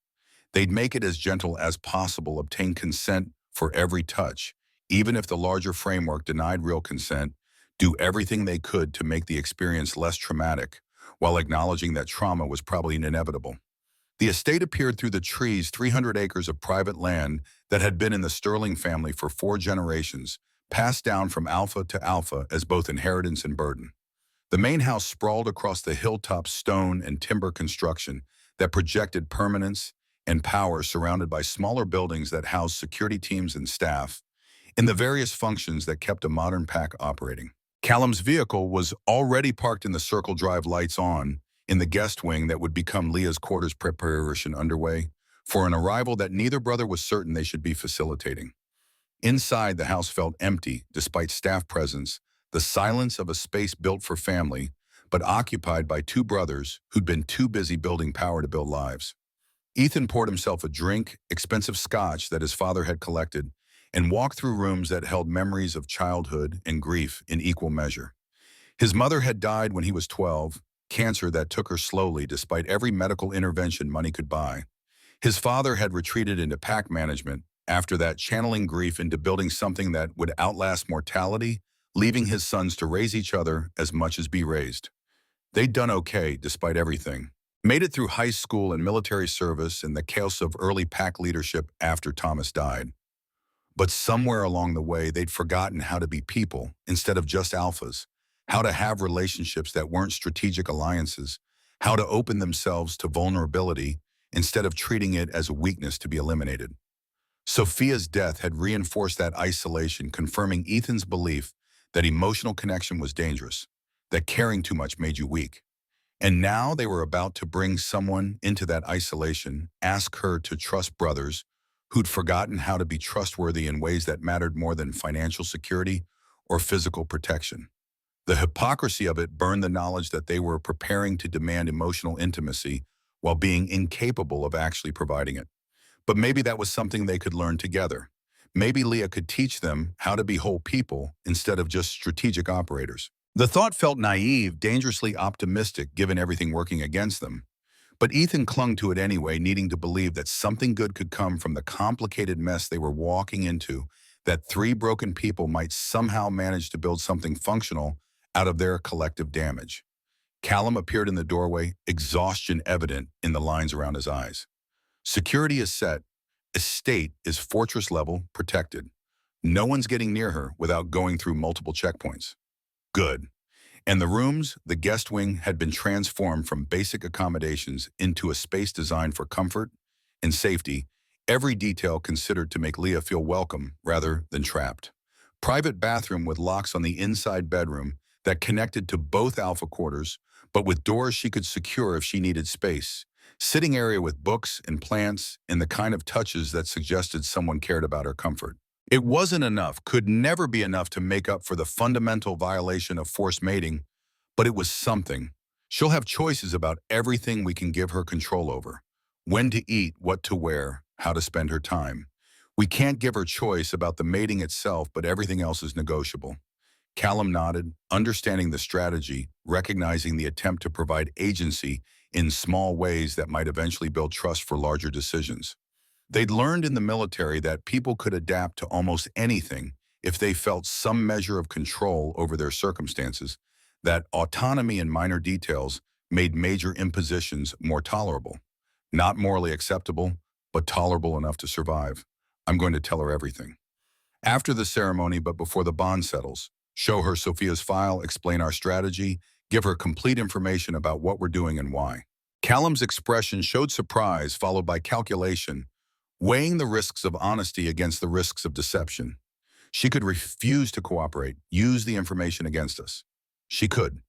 They'd make it as gentle as possible, obtain consent for every touch, even if the larger framework denied real consent, do everything they could to make the experience less traumatic, while acknowledging that trauma was probably inevitable. The estate appeared through the trees, 300 acres of private land that had been in the Sterling family for 4 generations, passed down from alpha to alpha as both inheritance and burden. The main house sprawled across the hilltop stone and timber construction that projected permanence and power, surrounded by smaller buildings that housed security teams and staff in the various functions that kept a modern pack operating. Callum's vehicle was already parked in the Circle Drive, lights on, in the guest wing that would become Leah's quarters, preparation underway for an arrival that neither brother was certain they should be facilitating. Inside, the house felt empty despite staff presence, the silence of a space built for family, but occupied by 2 brothers who'd been too busy building power to build lives. Ethan poured himself a drink, expensive scotch that his father had collected, and walked through rooms that held memories of childhood and grief in equal measure. His mother had died when he was 12, cancer that took her slowly despite every medical intervention money could buy. His father had retreated into pack management, after that channeling grief into building something that would outlast mortality, leaving his sons to raise each other as much as be raised. They'd done okay despite everything. Made it through high school and military service and the chaos of early pack leadership after Thomas died. But somewhere along the way, they'd forgotten how to be people instead of just alphas, how to have relationships that weren't strategic alliances, how to open themselves to vulnerability instead of treating it as a weakness to be eliminated. Sophia's death had reinforced that isolation, confirming Ethan's belief that emotional connection was dangerous, that caring too much made you weak. And now they were about to bring someone into that isolation, ask her to trust brothers who'd forgotten how to be trustworthy in ways that mattered more than financial security or physical protection. The hypocrisy of it burned the knowledge that they were preparing to demand emotional intimacy while being incapable of actually providing it. But maybe that was something they could learn together. Maybe Leah could teach them how to be whole people instead of just strategic operators. The thought felt naive, dangerously optimistic given everything working against them. But Ethan clung to it anyway, needing to believe that something good could come from the complicated mess they were walking into, that three broken people might somehow manage to build something functional out of their collective damage. Callum appeared in the doorway, exhaustion evident in the lines around his eyes. Security is set. Estate is fortress level, protected. No one's getting near her without going through multiple checkpoints. Good. And the rooms, the guest wing, had been transformed from basic accommodations into a space designed for comfort and safety, every detail considered to make Leah feel welcome rather than trapped. Private bathroom with locks on the inside bedroom that connected to both alpha quarters, but with doors she could secure if she needed space. Sitting area with books and plants and the kind of touches that suggested someone cared about her comfort. It wasn't enough, could never be enough to make up for the fundamental violation of forced mating, but it was something. She'll have choices about everything we can give her control over. When to eat, what to wear, how to spend her time. We can't give her choice about the mating itself, but everything else is negotiable. Callum nodded, understanding the strategy, recognizing the attempt to provide agency in small ways that might eventually build trust for larger decisions. They'd learned in the military that people could adapt to almost anything if they felt some measure of control over their circumstances, that autonomy in minor details made major impositions more tolerable. Not morally acceptable, but tolerable enough to survive. I'm going to tell her everything. After the ceremony, but before the bond settles, show her Sophia's file, explain our strategy, give her complete information about what we're doing and why. Callum's expression showed surprise, followed by calculation, weighing the risks of honesty against the risks of deception. She could refuse to cooperate, use the information against us. She could,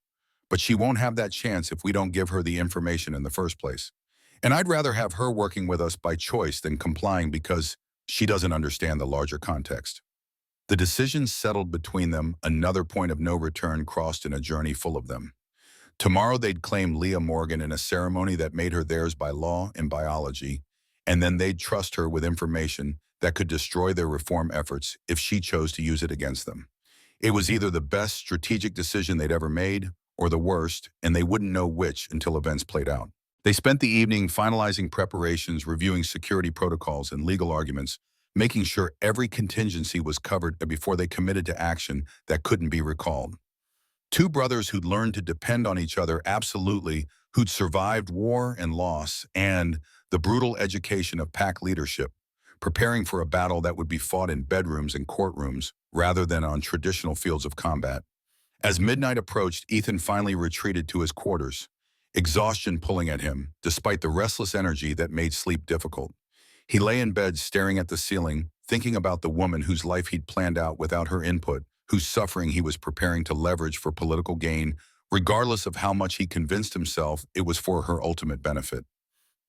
but she won't have that chance if we don't give her the information in the first place. And I'd rather have her working with us by choice than complying because she doesn't understand the larger context. The decision settled between them, another point of no return crossed in a journey full of them. Tomorrow they'd claim Leah Morgan in a ceremony that made her theirs by law and biology, and then they'd trust her with information that could destroy their reform efforts if she chose to use it against them. It was either the best strategic decision they'd ever made or the worst, and they wouldn't know which until events played out. They spent the evening finalizing preparations, reviewing security protocols and legal arguments, making sure every contingency was covered before they committed to action that couldn't be recalled. Two brothers who'd learned to depend on each other absolutely, who'd survived war and loss, and the brutal education of pack leadership, preparing for a battle that would be fought in bedrooms and courtrooms rather than on traditional fields of combat. As midnight approached, Ethan finally retreated to his quarters, exhaustion pulling at him, despite the restless energy that made sleep difficult. He lay in bed staring at the ceiling, thinking about the woman whose life he'd planned out without her input, whose suffering he was preparing to leverage for political gain, regardless of how much he convinced himself it was for her ultimate benefit.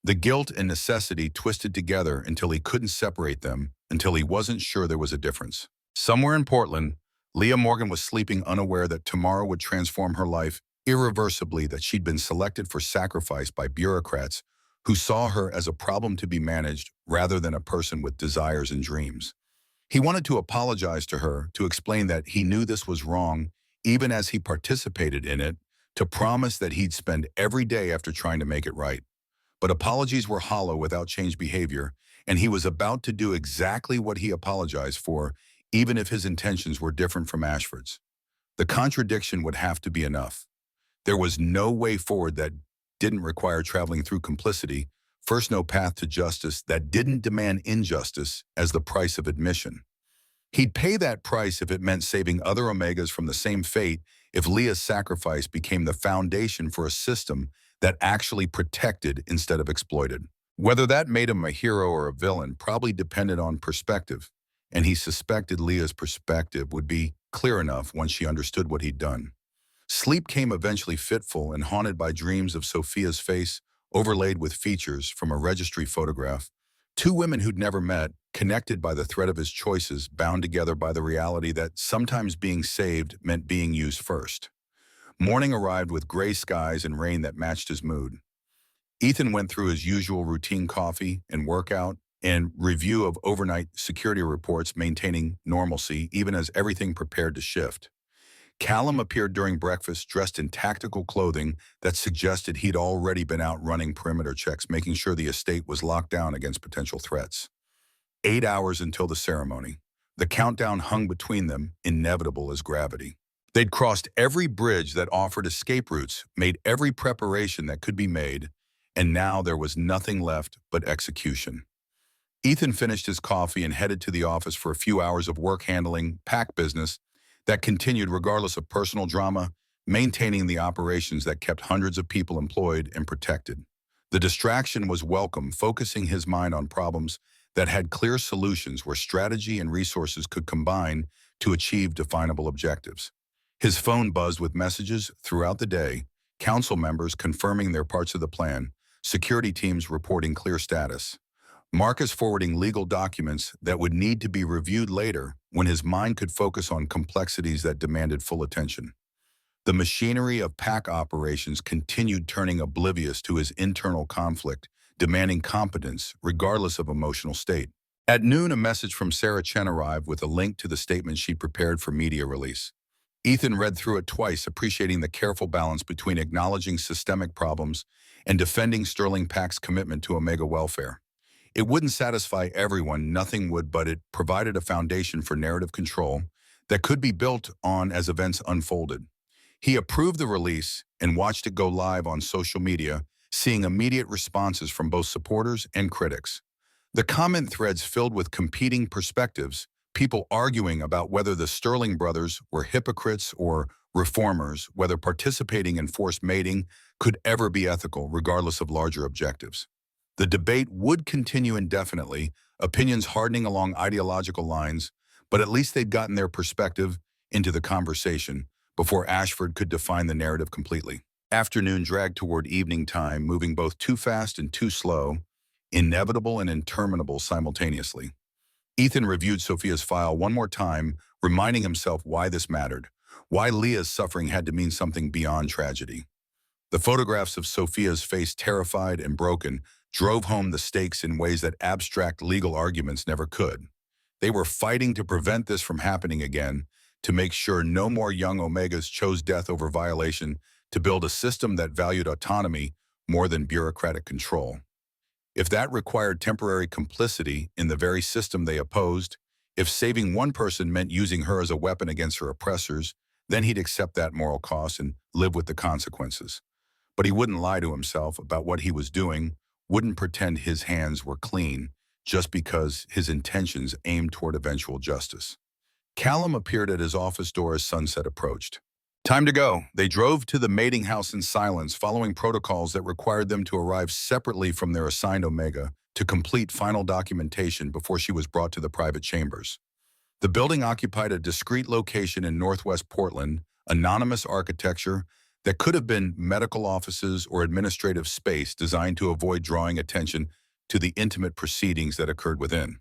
The guilt and necessity twisted together until he couldn't separate them, until he wasn't sure there was a difference. Somewhere in Portland, Leah Morgan was sleeping unaware that tomorrow would transform her life irreversibly, that she'd been selected for sacrifice by bureaucrats who saw her as a problem to be managed rather than a person with desires and dreams. He wanted to apologize to her, to explain that he knew this was wrong, even as he participated in it, to promise that he'd spend every day after trying to make it right. But apologies were hollow without changed behavior, and he was about to do exactly what he apologized for, even if his intentions were different from Ashford's. The contradiction would have to be enough. There was no way forward that didn't require traveling through complicity, first no path to justice that didn't demand injustice as the price of admission. He'd pay that price if it meant saving other Omegas from the same fate, if Leah's sacrifice became the foundation for a system that actually protected instead of exploited. Whether that made him a hero or a villain probably depended on perspective, and he suspected Leah's perspective would be clear enough once she understood what he'd done. Sleep came eventually fitful and haunted by dreams of Sophia's face, overlaid with features from a registry photograph. Two women who'd never met, connected by the thread of his choices, bound together by the reality that sometimes being saved meant being used first. Morning arrived with gray skies and rain that matched his mood. Ethan went through his usual routine coffee and workout and review of overnight security reports, maintaining normalcy even as everything prepared to shift. Callum appeared during breakfast dressed in tactical clothing that suggested he'd already been out running perimeter checks, making sure the estate was locked down against potential threats. 8 hours until the ceremony. The countdown hung between them, inevitable as gravity. They'd crossed every bridge that offered escape routes, made every preparation that could be made, and now there was nothing left but execution. Ethan finished his coffee and headed to the office for a few hours of work handling pack business that continued regardless of personal drama, maintaining the operations that kept hundreds of people employed and protected. The distraction was welcome, focusing his mind on problems that had clear solutions where strategy and resources could combine to achieve definable objectives. His phone buzzed with messages throughout the day, council members confirming their parts of the plan, security teams reporting clear status, Marcus forwarding legal documents that would need to be reviewed later when his mind could focus on complexities that demanded full attention. The machinery of pack operations continued, turning oblivious to his internal conflict, demanding competence regardless of emotional state. At noon, a message from Sarah Chen arrived with a link to the statement she prepared for media release. Ethan read through it twice, appreciating the careful balance between acknowledging systemic problems and defending Sterling Pack's commitment to Omega welfare. It wouldn't satisfy everyone, nothing would, but it provided a foundation for narrative control that could be built on as events unfolded. He approved the release and watched it go live on social media, seeing immediate responses from both supporters and critics. The comment threads filled with competing perspectives, people arguing about whether the Sterling brothers were hypocrites or reformers, whether participating in forced mating could ever be ethical, regardless of larger objectives. The debate would continue indefinitely, opinions hardening along ideological lines, but at least they'd gotten their perspective into the conversation before Ashford could define the narrative completely. Afternoon dragged toward evening time, moving both too fast and too slow, inevitable and interminable simultaneously. Ethan reviewed Sophia's file one more time, reminding himself why this mattered, why Leah's suffering had to mean something beyond tragedy. The photographs of Sophia's face, terrified and broken, drove home the stakes in ways that abstract legal arguments never could. They were fighting to prevent this from happening again, to make sure no more young Omegas chose death over violation, to build a system that valued autonomy more than bureaucratic control. If that required temporary complicity in the very system they opposed, if saving one person meant using her as a weapon against her oppressors, then he'd accept that moral cost and live with the consequences. But he wouldn't lie to himself about what he was doing, wouldn't pretend his hands were clean just because his intentions aimed toward eventual justice. Callum appeared at his office door as sunset approached. Time to go. They drove to the mating house in silence, following protocols that required them to arrive separately from their assigned Omega to complete final documentation before she was brought to the private chambers. The building occupied a discreet location in northwest Portland, anonymous architecture that could have been medical offices or administrative space designed to avoid drawing attention to the intimate proceedings that occurred within.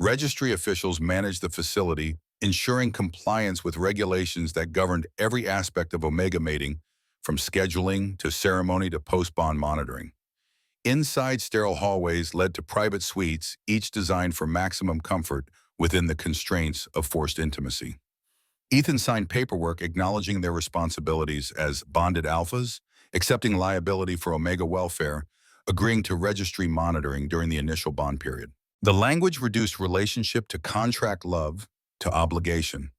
Registry officials managed the facility, ensuring compliance with regulations that governed every aspect of Omega mating, from scheduling to ceremony to post-bond monitoring. Inside, sterile hallways led to private suites, each designed for maximum comfort within the constraints of forced intimacy. Ethan signed paperwork acknowledging their responsibilities as bonded alphas, accepting liability for Omega welfare, agreeing to registry monitoring during the initial bond period. The language reduced relationship to contract love to obligation,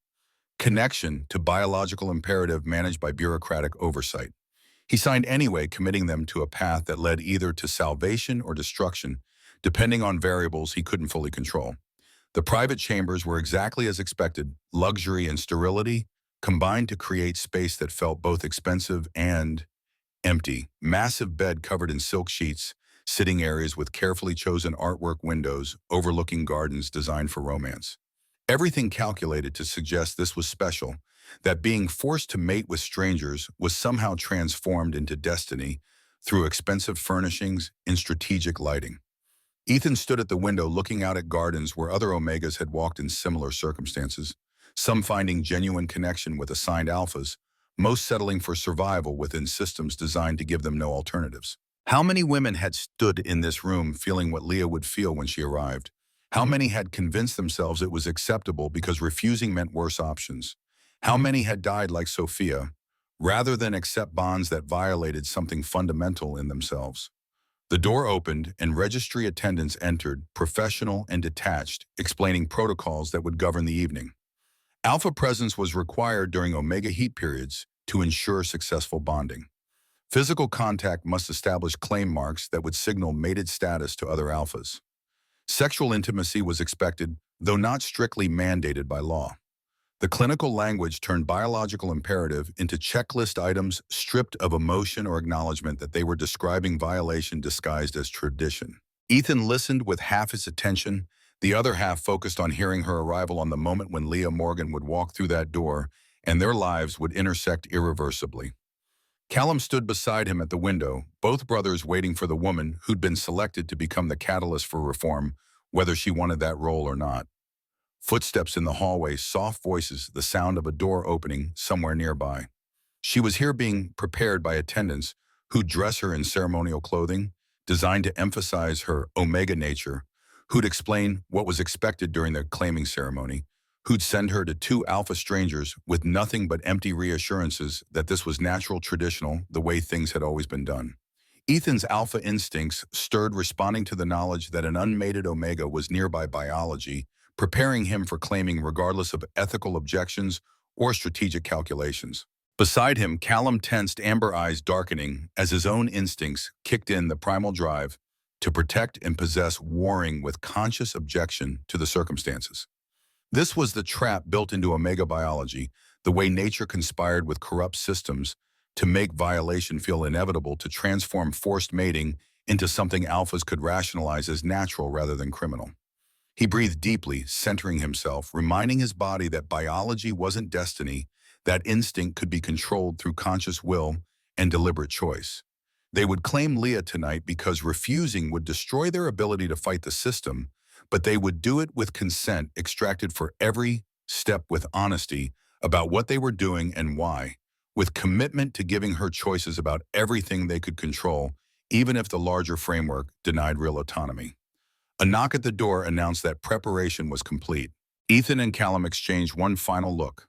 connection to biological imperative managed by bureaucratic oversight. He signed anyway, committing them to a path that led either to salvation or destruction, depending on variables he couldn't fully control. The private chambers were exactly as expected, luxury and sterility combined to create space that felt both expensive and empty. Massive bed covered in silk sheets, sitting areas with carefully chosen artwork windows overlooking gardens designed for romance. Everything calculated to suggest this was special, that being forced to mate with strangers was somehow transformed into destiny through expensive furnishings and strategic lighting. Ethan stood at the window looking out at gardens where other Omegas had walked in similar circumstances, some finding genuine connection with assigned alphas, most settling for survival within systems designed to give them no alternatives. How many women had stood in this room feeling what Leah would feel when she arrived? How many had convinced themselves it was acceptable because refusing meant worse options? How many had died like Sophia, rather than accept bonds that violated something fundamental in themselves? The door opened and registry attendants entered, professional and detached, explaining protocols that would govern the evening. Alpha presence was required during omega heat periods to ensure successful bonding. Physical contact must establish claim marks that would signal mated status to other alphas. Sexual intimacy was expected, though not strictly mandated by law. The clinical language turned biological imperative into checklist items stripped of emotion or acknowledgement that they were describing violation disguised as tradition. Ethan listened with half his attention, the other half focused on hearing her arrival on the moment when Leah Morgan would walk through that door and their lives would intersect irreversibly. Callum stood beside him at the window, both brothers waiting for the woman who'd been selected to become the catalyst for reform, whether she wanted that role or not. Footsteps in the hallway, soft voices, the sound of a door opening somewhere nearby. She was here being prepared by attendants who'd dress her in ceremonial clothing, designed to emphasize her omega nature, who'd explain what was expected during the claiming ceremony, who'd send her to two alpha strangers with nothing but empty reassurances that this was natural, traditional, the way things had always been done. Ethan's alpha instincts stirred, responding to the knowledge that an unmated omega was nearby biology, preparing him for claiming regardless of ethical objections or strategic calculations. Beside him, Callum tensed, amber eyes darkening as his own instincts kicked in, the primal drive to protect and possess warring with conscious objection to the circumstances. This was the trap built into omega biology, the way nature conspired with corrupt systems to make violation feel inevitable, to transform forced mating into something alphas could rationalize as natural rather than criminal. He breathed deeply, centering himself, reminding his body that biology wasn't destiny, that instinct could be controlled through conscious will and deliberate choice. They would claim Leah tonight because refusing would destroy their ability to fight the system, but they would do it with consent extracted for every step, with honesty about what they were doing and why, with commitment to giving her choices about everything they could control, even if the larger framework denied real autonomy. A knock at the door announced that preparation was complete. Ethan and Callum exchanged one final look.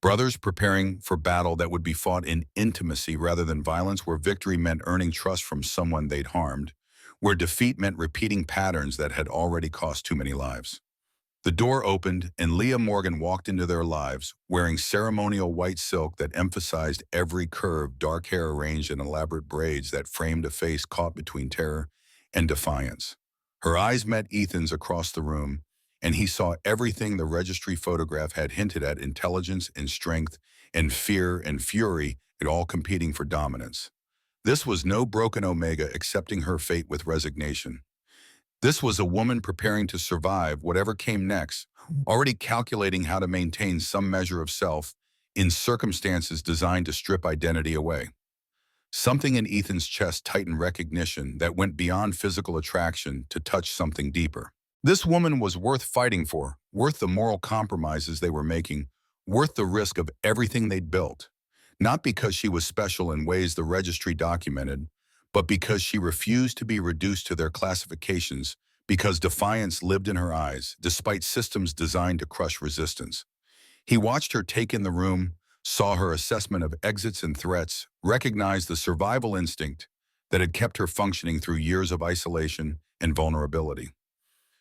Brothers preparing for battle that would be fought in intimacy rather than violence, where victory meant earning trust from someone they'd harmed, where defeat meant repeating patterns that had already cost too many lives. The door opened and Leah Morgan walked into their lives, wearing ceremonial white silk that emphasized every curve, dark hair arranged in elaborate braids that framed a face caught between terror and defiance. Her eyes met Ethan's across the room, and he saw everything the registry photograph had hinted at: intelligence and strength and fear and fury, it all competing for dominance. This was no broken omega accepting her fate with resignation. This was a woman preparing to survive whatever came next, already calculating how to maintain some measure of self in circumstances designed to strip identity away. Something in Ethan's chest tightened, recognition that went beyond physical attraction to touch something deeper. This woman was worth fighting for, worth the moral compromises they were making, worth the risk of everything they'd built. Not because she was special in ways the registry documented, but because she refused to be reduced to their classifications, because defiance lived in her eyes, despite systems designed to crush resistance. He watched her take in the room, saw her assessment of exits and threats, recognized the survival instinct that had kept her functioning through years of isolation and vulnerability.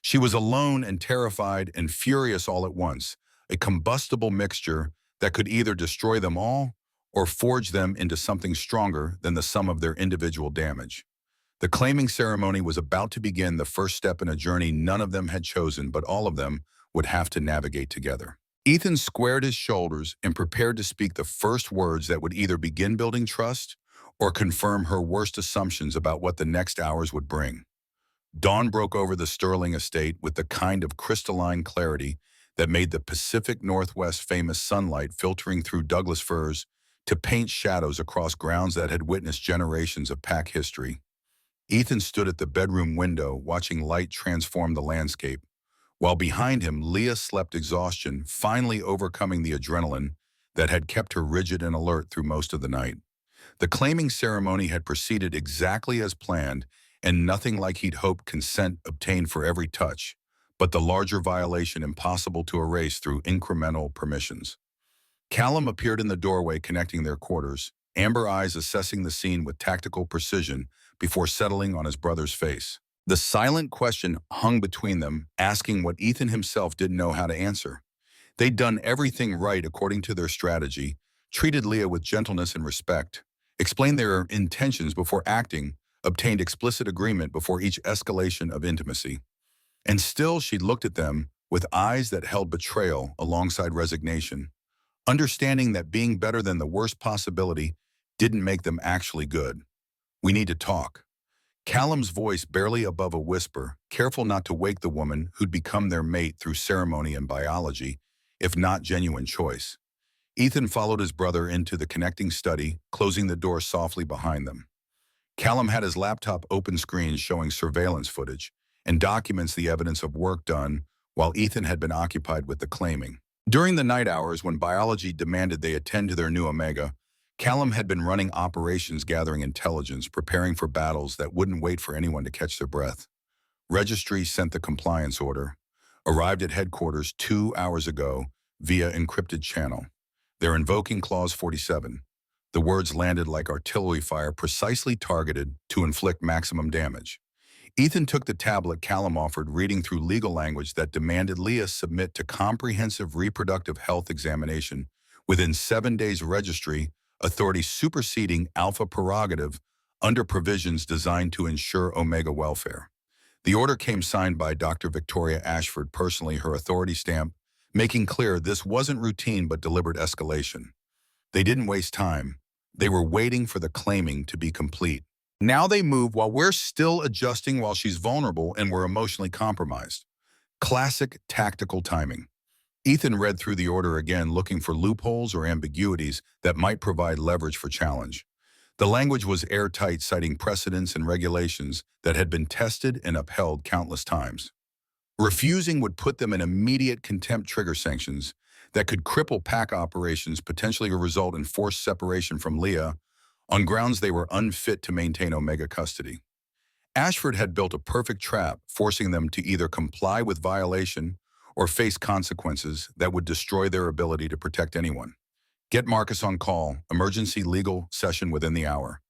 She was alone and terrified and furious all at once, a combustible mixture that could either destroy them all or forge them into something stronger than the sum of their individual damage. The claiming ceremony was about to begin, the first step in a journey none of them had chosen, but all of them would have to navigate together. Ethan squared his shoulders and prepared to speak the first words that would either begin building trust or confirm her worst assumptions about what the next hours would bring. Dawn broke over the Sterling estate with the kind of crystalline clarity that made the Pacific Northwest famous, sunlight filtering through Douglas firs to paint shadows across grounds that had witnessed generations of pack history. Ethan stood at the bedroom window, watching light transform the landscape, while behind him Leah slept, exhaustion finally overcoming the adrenaline that had kept her rigid and alert through most of the night. The claiming ceremony had proceeded exactly as planned, and nothing like he'd hoped, consent obtained for every touch, but the larger violation impossible to erase through incremental permissions. Callum appeared in the doorway connecting their quarters, amber eyes assessing the scene with tactical precision before settling on his brother's face. The silent question hung between them, asking what Ethan himself didn't know how to answer. They'd done everything right according to their strategy, treated Leah with gentleness and respect, explained their intentions before acting, obtained explicit agreement before each escalation of intimacy. And still she'd looked at them with eyes that held betrayal alongside resignation, understanding that being better than the worst possibility didn't make them actually good. "We need to talk." Callum's voice barely above a whisper, careful not to wake the woman who'd become their mate through ceremony and biology, if not genuine choice. Ethan followed his brother into the connecting study, closing the door softly behind them. Callum had his laptop open screen showing surveillance footage and documents the evidence of work done while Ethan had been occupied with the claiming. During the night hours when biology demanded they attend to their new Omega, Callum had been running operations gathering intelligence, preparing for battles that wouldn't wait for anyone to catch their breath. Registry sent the compliance order, arrived at headquarters 2 hours ago via encrypted channel. They're invoking Clause 47. The words landed like artillery fire, precisely targeted to inflict maximum damage. Ethan took the tablet Callum offered, reading through legal language that demanded Leah submit to comprehensive reproductive health examination within 7 days. Registry authority superseding alpha prerogative under provisions designed to ensure Omega welfare. The order came signed by Dr. Victoria Ashford personally, her authority stamp, making clear this wasn't routine but deliberate escalation. They didn't waste time. They were waiting for the claiming to be complete. Now they move while we're still adjusting, while she's vulnerable and we're emotionally compromised. Classic tactical timing. Ethan read through the order again, looking for loopholes or ambiguities that might provide leverage for challenge. The language was airtight, citing precedents and regulations that had been tested and upheld countless times. Refusing would put them in immediate contempt, trigger sanctions that could cripple pack operations, potentially result in forced separation from Leah on grounds they were unfit to maintain Omega custody. Ashford had built a perfect trap, forcing them to either comply with violation or face consequences that would destroy their ability to protect anyone. "Get Marcus on call. Emergency legal session within the hour.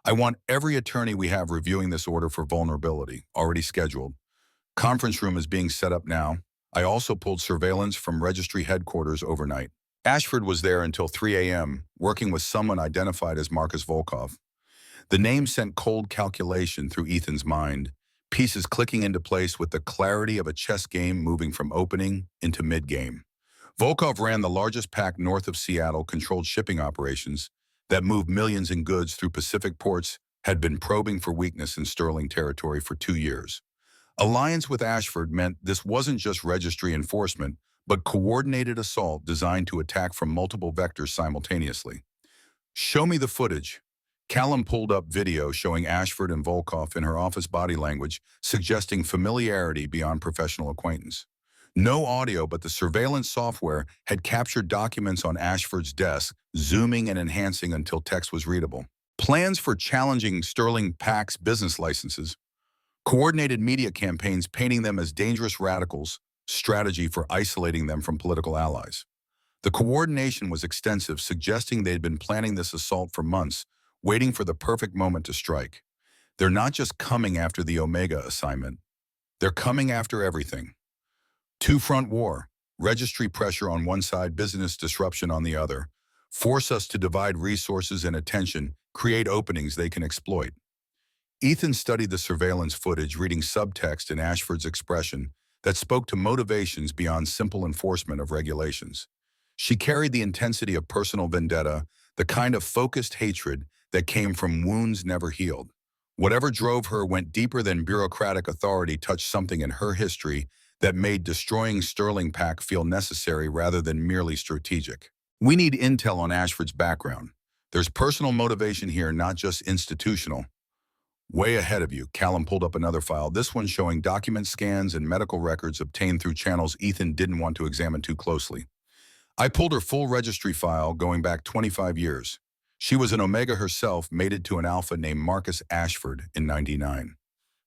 I want every attorney we have reviewing this order for vulnerability, already scheduled. Conference room is being set up now. I also pulled surveillance from registry headquarters overnight." Ashford was there until 3 a.m., working with someone identified as Marcus Volkov. The name sent cold calculation through Ethan's mind, pieces clicking into place with the clarity of a chess game moving from opening into mid-game. Volkov ran the largest pack north of Seattle, controlled shipping operations that moved millions in goods through Pacific ports, had been probing for weakness in Sterling territory for 2 years. Alliance with Ashford meant this wasn't just registry enforcement, but coordinated assault designed to attack from multiple vectors simultaneously. "Show me the footage." Callum pulled up video showing Ashford and Volkov in her office, body language suggesting familiarity beyond professional acquaintance. No audio, but the surveillance software had captured documents on Ashford's desk, zooming and enhancing until text was readable. Plans for challenging Sterling Pack's business licenses. Coordinated media campaigns painting them as dangerous radicals, strategy for isolating them from political allies. The coordination was extensive, suggesting they'd been planning this assault for months, waiting for the perfect moment to strike. They're not just coming after the Omega assignment. They're coming after everything. Two-front war, registry pressure on one side, business disruption on the other, force us to divide resources and attention, create openings they can exploit. Ethan studied the surveillance footage, reading subtext in Ashford's expression that spoke to motivations beyond simple enforcement of regulations. She carried the intensity of personal vendetta, the kind of focused hatred that came from wounds never healed. Whatever drove her went deeper than bureaucratic authority, touched something in her history that made destroying Sterling Pack feel necessary rather than merely strategic. "We need intel on Ashford's background. There's personal motivation here, not just institutional." Way ahead of you, Callum pulled up another file, this one showing document scans and medical records obtained through channels Ethan didn't want to examine too closely. I pulled her full registry file going back 25 years. She was an Omega herself, mated to an Alpha named Marcus Ashford in '99.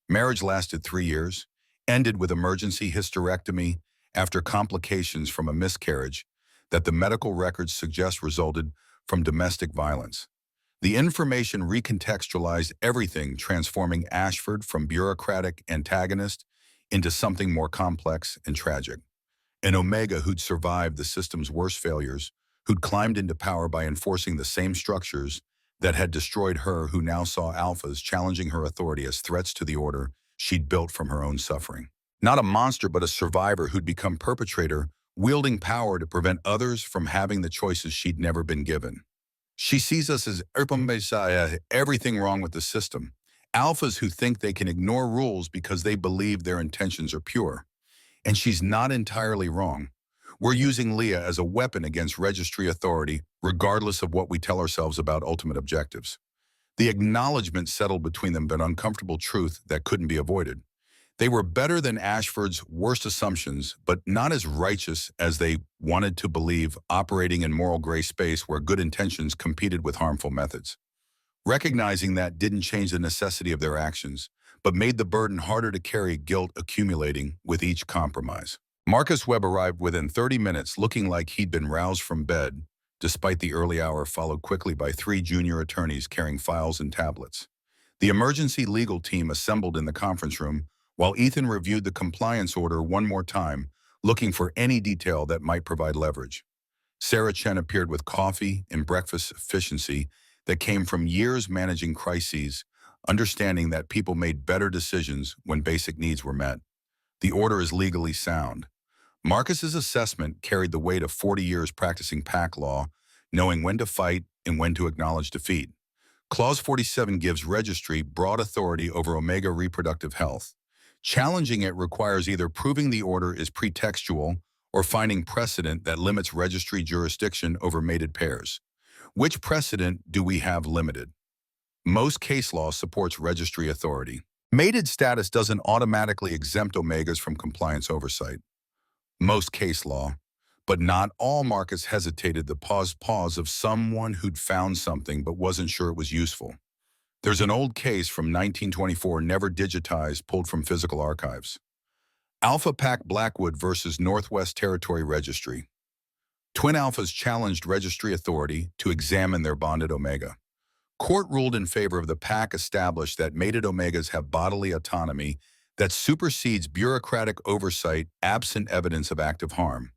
Marriage lasted 3 years, ended with emergency hysterectomy after complications from a miscarriage that the medical records suggest resulted from domestic violence. The information recontextualized everything, transforming Ashford from bureaucratic antagonist into something more complex and tragic. An Omega who'd survived the system's worst failures, who'd climbed into power by enforcing the same structures that had destroyed her, who now saw Alphas challenging her authority as threats to the order she'd built from her own suffering. Not a monster, but a survivor who'd become perpetrator, wielding power to prevent others from having the choices she'd never been given. She sees us as everything wrong with the system. Alphas who think they can ignore rules because they believe their intentions are pure. And she's not entirely wrong. We're using Leah as a weapon against registry authority, regardless of what we tell ourselves about ultimate objectives. The acknowledgement settled between them an uncomfortable truth that couldn't be avoided. They were better than Ashford's worst assumptions, but not as righteous as they wanted to believe, operating in moral gray space where good intentions competed with harmful methods. Recognizing that didn't change the necessity of their actions, but made the burden harder to carry, guilt accumulating with each compromise. Marcus Webb arrived within 30 minutes, looking like he'd been roused from bed, despite the early hour, followed quickly by 3 junior attorneys carrying files and tablets. The emergency legal team assembled in the conference room, while Ethan reviewed the compliance order one more time, looking for any detail that might provide leverage. Sarah Chen appeared with coffee and breakfast efficiency that came from years managing crises, understanding that people made better decisions when basic needs were met. The order is legally sound. Marcus's assessment carried the weight of 40 years practicing PAC law, knowing when to fight and when to acknowledge defeat. Clause 47 gives registry broad authority over Omega reproductive health. Challenging it requires either proving the order is pretextual or finding precedent that limits registry jurisdiction over mated pairs. Which precedent do we have limited? Most case law supports registry authority. Mated status doesn't automatically exempt Omegas from compliance oversight. Most case law, but not all. Marcus hesitated, the pause of someone who'd found something but wasn't sure it was useful. There's an old case from 1924, never digitized, pulled from physical archives. Alpha Pack Blackwood versus Northwest Territory Registry. Twin Alphas challenged registry authority to examine their bonded Omega. Court ruled in favor of the pack, established that mated Omegas have bodily autonomy that supersedes bureaucratic oversight absent evidence of active harm.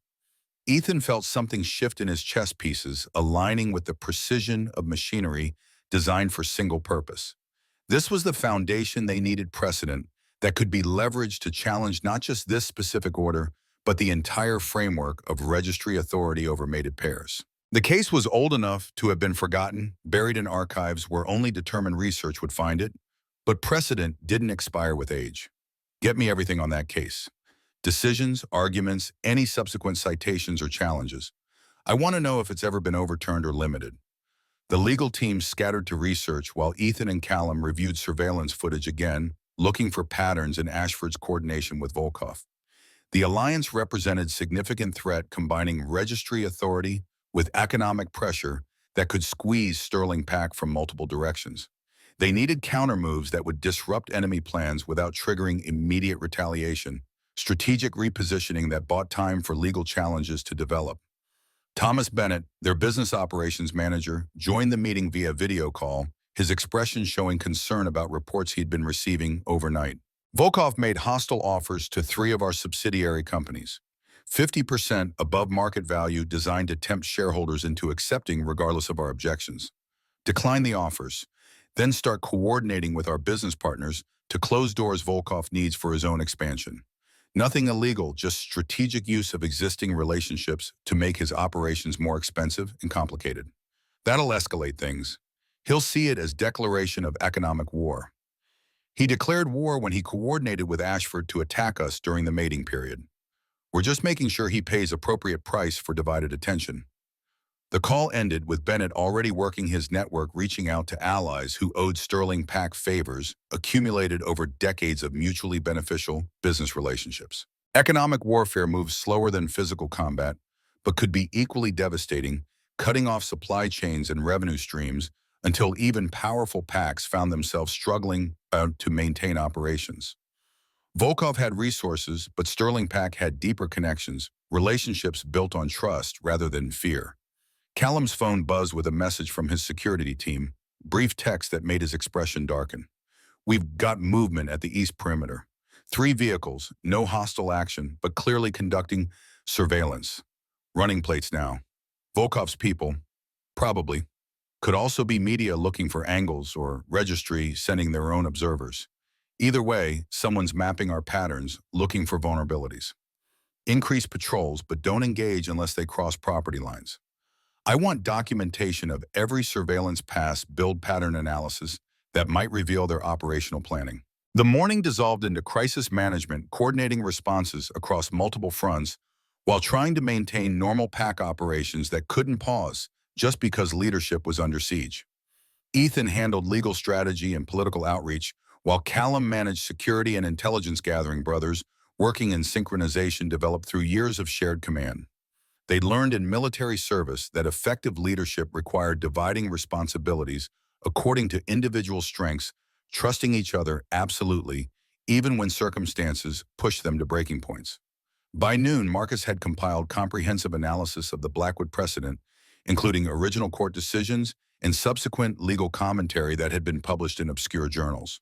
Ethan felt something shift in his chess pieces, aligning with the precision of machinery designed for single purpose. This was the foundation they needed, precedent that could be leveraged to challenge not just this specific order, but the entire framework of registry authority over mated pairs. The case was old enough to have been forgotten, buried in archives where only determined research would find it, but precedent didn't expire with age. Get me everything on that case. Decisions, arguments, any subsequent citations or challenges. I want to know if it's ever been overturned or limited. The legal team scattered to research while Ethan and Callum reviewed surveillance footage again, looking for patterns in Ashford's coordination with Volkov. The alliance represented significant threat, combining registry authority with economic pressure that could squeeze Sterling Pack from multiple directions. They needed countermoves that would disrupt enemy plans without triggering immediate retaliation, strategic repositioning that bought time for legal challenges to develop. Thomas Bennett, their business operations manager, joined the meeting via video call, his expression showing concern about reports he'd been receiving overnight. Volkov made hostile offers to 3 of our subsidiary companies, 50% above market value, designed to tempt shareholders into accepting regardless of our objections. Decline the offers, then start coordinating with our business partners to close doors Volkov needs for his own expansion. Nothing illegal, just strategic use of existing relationships to make his operations more expensive and complicated. That'll escalate things. He'll see it as declaration of economic war. He declared war when he coordinated with Ashford to attack us during the mating period. We're just making sure he pays appropriate price for divided attention. The call ended with Bennett already working his network, reaching out to allies who owed Sterling Pack favors accumulated over decades of mutually beneficial business relationships. Economic warfare moves slower than physical combat, but could be equally devastating, cutting off supply chains and revenue streams until even powerful PACs found themselves struggling to maintain operations. Volkov had resources, but Sterling PAC had deeper connections, relationships built on trust rather than fear. Callum's phone buzzed with a message from his security team, brief text that made his expression darken. "We've got movement at the east perimeter. 3 vehicles, no hostile action, but clearly conducting surveillance. Running plates now. Volkov's people, probably, could also be media looking for angles or registry sending their own observers. Either way, someone's mapping our patterns, looking for vulnerabilities. Increase patrols, but don't engage unless they cross property lines. I want documentation of every surveillance pass, build pattern analysis that might reveal their operational planning." The morning dissolved into crisis management, coordinating responses across multiple fronts while trying to maintain normal PAC operations that couldn't pause just because leadership was under siege. Ethan handled legal strategy and political outreach, while Callum managed security and intelligence gathering, brothers working in synchronization developed through years of shared command. They learned in military service that effective leadership required dividing responsibilities according to individual strengths, trusting each other absolutely, even when circumstances pushed them to breaking points. By noon, Marcus had compiled comprehensive analysis of the Blackwood precedent, including original court decisions and subsequent legal commentary that had been published in obscure journals.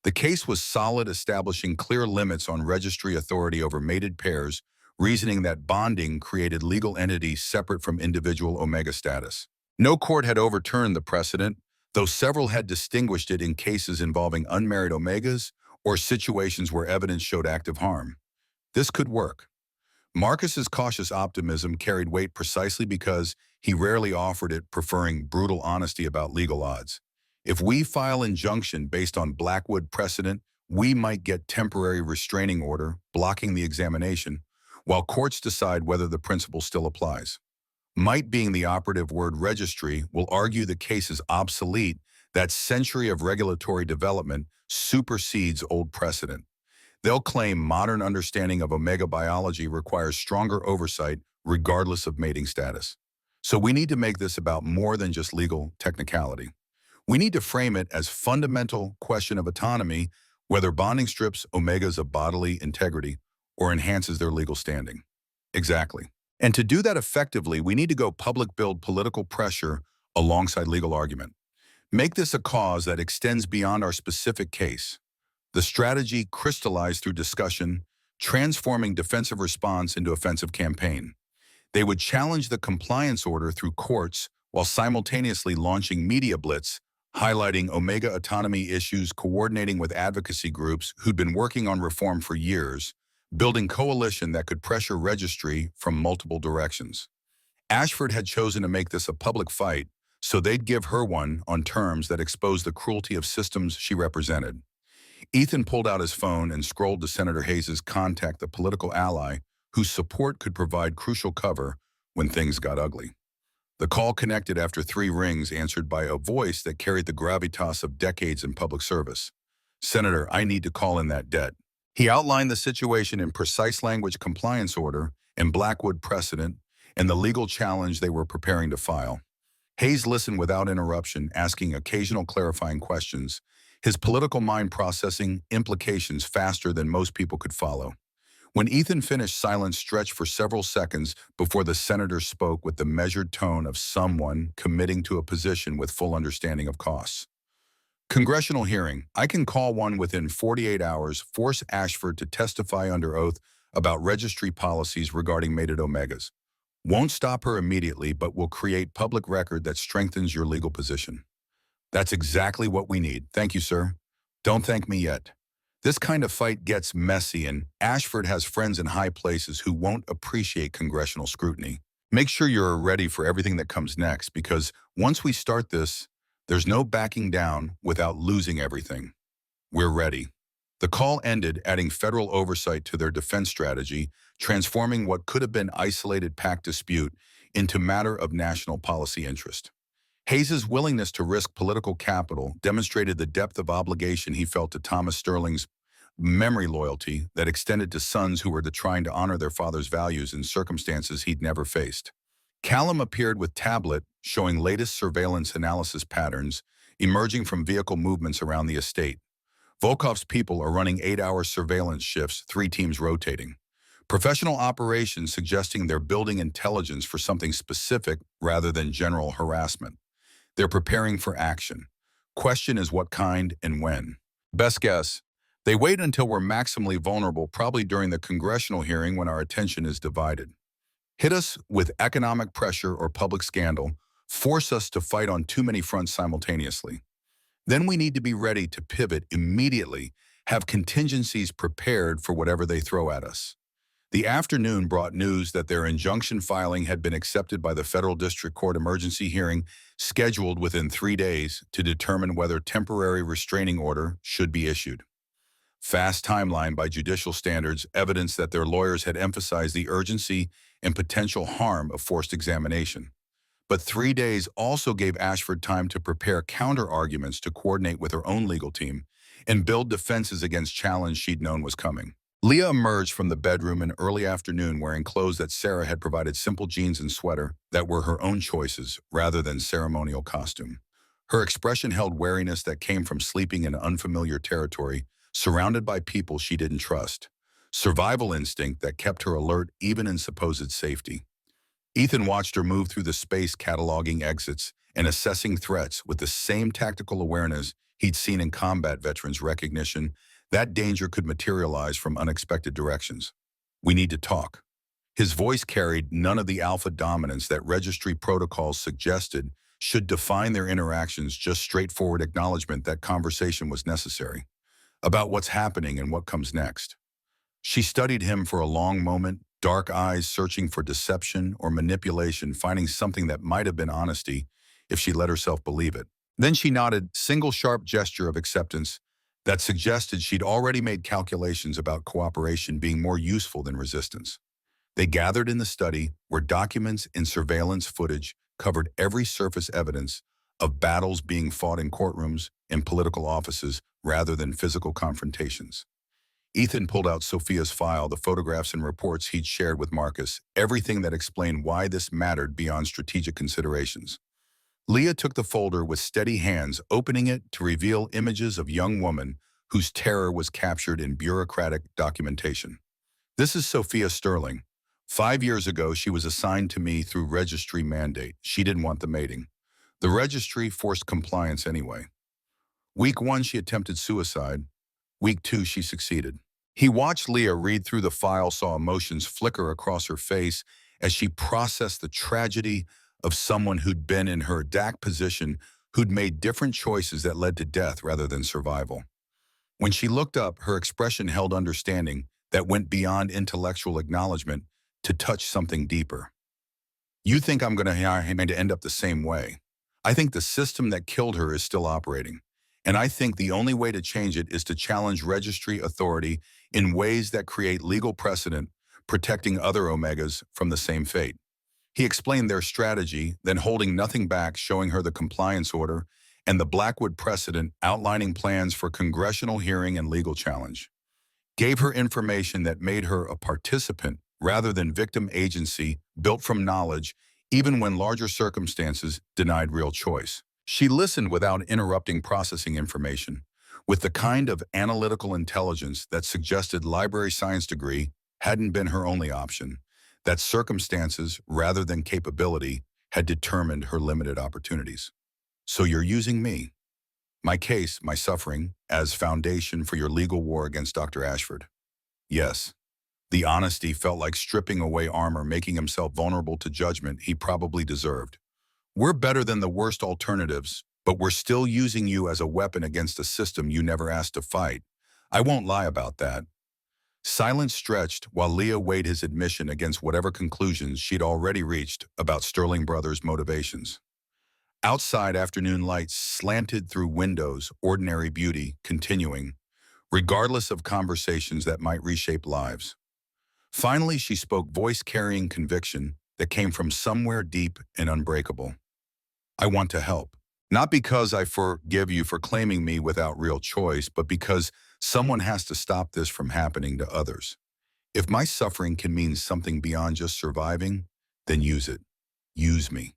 The case was solid, establishing clear limits on registry authority over mated pairs, reasoning that bonding created legal entities separate from individual Omega status. No court had overturned the precedent, though several had distinguished it in cases involving unmarried Omegas or situations where evidence showed active harm. This could work. Marcus's cautious optimism carried weight precisely because he rarely offered it, preferring brutal honesty about legal odds. If we file injunction based on Blackwood precedent, we might get temporary restraining order blocking the examination, while courts decide whether the principle still applies. Might being the operative word. Registry will argue the case is obsolete, that century of regulatory development supersedes old precedent. They'll claim modern understanding of Omega biology requires stronger oversight regardless of mating status. So we need to make this about more than just legal technicality. We need to frame it as fundamental question of autonomy, whether bonding strips Omegas of bodily integrity or enhances their legal standing. Exactly. And to do that effectively, we need to go public, build political pressure alongside legal argument. Make this a cause that extends beyond our specific case. The strategy crystallized through discussion, transforming defensive response into offensive campaign. They would challenge the compliance order through courts while simultaneously launching media blitz, highlighting Omega autonomy issues, coordinating with advocacy groups who'd been working on reform for years, building coalition that could pressure registry from multiple directions. Ashford had chosen to make this a public fight, so they'd give her one on terms that exposed the cruelty of systems she represented. Ethan pulled out his phone and scrolled to Senator Hayes' contact, the political ally whose support could provide crucial cover when things got ugly. The call connected after 3 rings, answered by a voice that carried the gravitas of decades in public service. "Senator, I need to call in that debt." He outlined the situation in precise language, compliance order, and Blackwood precedent, and the legal challenge they were preparing to file. Hayes listened without interruption, asking occasional clarifying questions, his political mind processing implications faster than most people could follow. When Ethan finished, silence stretched for several seconds before the senator spoke with the measured tone of someone committing to a position with full understanding of costs. "Congressional hearing. I can call one within 48 hours. Force Ashford to testify under oath about registry policies regarding mated Omegas. Won't stop her immediately, but will create public record that strengthens your legal position." "That's exactly what we need. Thank you, sir." "Don't thank me yet." This kind of fight gets messy, and Ashford has friends in high places who won't appreciate congressional scrutiny. Make sure you're ready for everything that comes next, because once we start this, there's no backing down without losing everything. We're ready. The call ended, adding federal oversight to their defense strategy, transforming what could have been isolated PAC dispute into matter of national policy interest. Hayes' willingness to risk political capital demonstrated the depth of obligation he felt to Thomas Sterling's memory loyalty that extended to sons who were trying to honor their father's values in circumstances he'd never faced. Callum appeared with tablet showing latest surveillance analysis patterns emerging from vehicle movements around the estate. Volkov's people are running 8-hour surveillance shifts, 3 teams rotating. Professional operations suggesting they're building intelligence for something specific rather than general harassment. They're preparing for action. Question is what kind and when. Best guess, they wait until we're maximally vulnerable, probably during the congressional hearing when our attention is divided. Hit us with economic pressure or public scandal, force us to fight on too many fronts simultaneously. Then we need to be ready to pivot immediately, have contingencies prepared for whatever they throw at us. The afternoon brought news that their injunction filing had been accepted by the Federal District Court emergency hearing scheduled within 3 days to determine whether temporary restraining order should be issued. Fast timeline by judicial standards, evidence that their lawyers had emphasized the urgency and potential harm of forced examination. But 3 days also gave Ashford time to prepare counter-arguments to coordinate with her own legal team and build defenses against challenge she'd known was coming. Leah emerged from the bedroom in early afternoon wearing clothes that Sarah had provided, simple jeans and sweater that were her own choices rather than ceremonial costume. Her expression held wariness that came from sleeping in unfamiliar territory, surrounded by people she didn't trust. Survival instinct that kept her alert even in supposed safety. Ethan watched her move through the space, cataloging exits and assessing threats with the same tactical awareness he'd seen in combat veterans. Recognition that danger could materialize from unexpected directions. We need to talk. His voice carried none of the alpha dominance that registry protocols suggested should define their interactions, just straightforward acknowledgement that conversation was necessary. About what's happening and what comes next. She studied him for a long moment, dark eyes searching for deception or manipulation, finding something that might have been honesty if she let herself believe it. Then she nodded, single sharp gesture of acceptance that suggested she'd already made calculations about cooperation being more useful than resistance. They gathered in the study where documents and surveillance footage covered every surface evidence of battles being fought in courtrooms and political offices rather than physical confrontations. Ethan pulled out Sophia's file, the photographs and reports he'd shared with Marcus, everything that explained why this mattered beyond strategic considerations. Leah took the folder with steady hands, opening it to reveal images of young women whose terror was captured in bureaucratic documentation. This is Sophia Sterling. 5 years ago, she was assigned to me through registry mandate. She didn't want the mating. The registry forced compliance anyway. Week 1, she attempted suicide. Week 2, she succeeded. He watched Leah read through the file, saw emotions flicker across her face as she processed the tragedy of someone who'd been in her exact position, who'd made different choices that led to death rather than survival. When she looked up, her expression held understanding that went beyond intellectual acknowledgement to touch something deeper. You think I'm going to end up the same way. I think the system that killed her is still operating. And I think the only way to change it is to challenge registry authority in ways that create legal precedent, protecting other Omegas from the same fate. He explained their strategy, then holding nothing back, showing her the compliance order and the Blackwood precedent, outlining plans for congressional hearing and legal challenge. Gave her information that made her a participant rather than victim agency, built from knowledge, even when larger circumstances denied real choice. She listened without interrupting, processing information, with the kind of analytical intelligence that suggested library science degree hadn't been her only option, that circumstances rather than capability had determined her limited opportunities. So you're using me, my case, my suffering, as foundation for your legal war against Dr. Ashford. Yes. The honesty felt like stripping away armor, making himself vulnerable to judgment he probably deserved. We're better than the worst alternatives, but we're still using you as a weapon against a system you never asked to fight. I won't lie about that. Silence stretched while Leah weighed his admission against whatever conclusions she'd already reached about Sterling Brothers' motivations. Outside, afternoon lights slanted through windows, ordinary beauty continuing, regardless of conversations that might reshape lives. Finally, she spoke, voice carrying conviction that came from somewhere deep and unbreakable. I want to help. Not because I forgive you for claiming me without real choice, but because Someone has to stop this from happening to others. If my suffering can mean something beyond just surviving, then use it. Use me.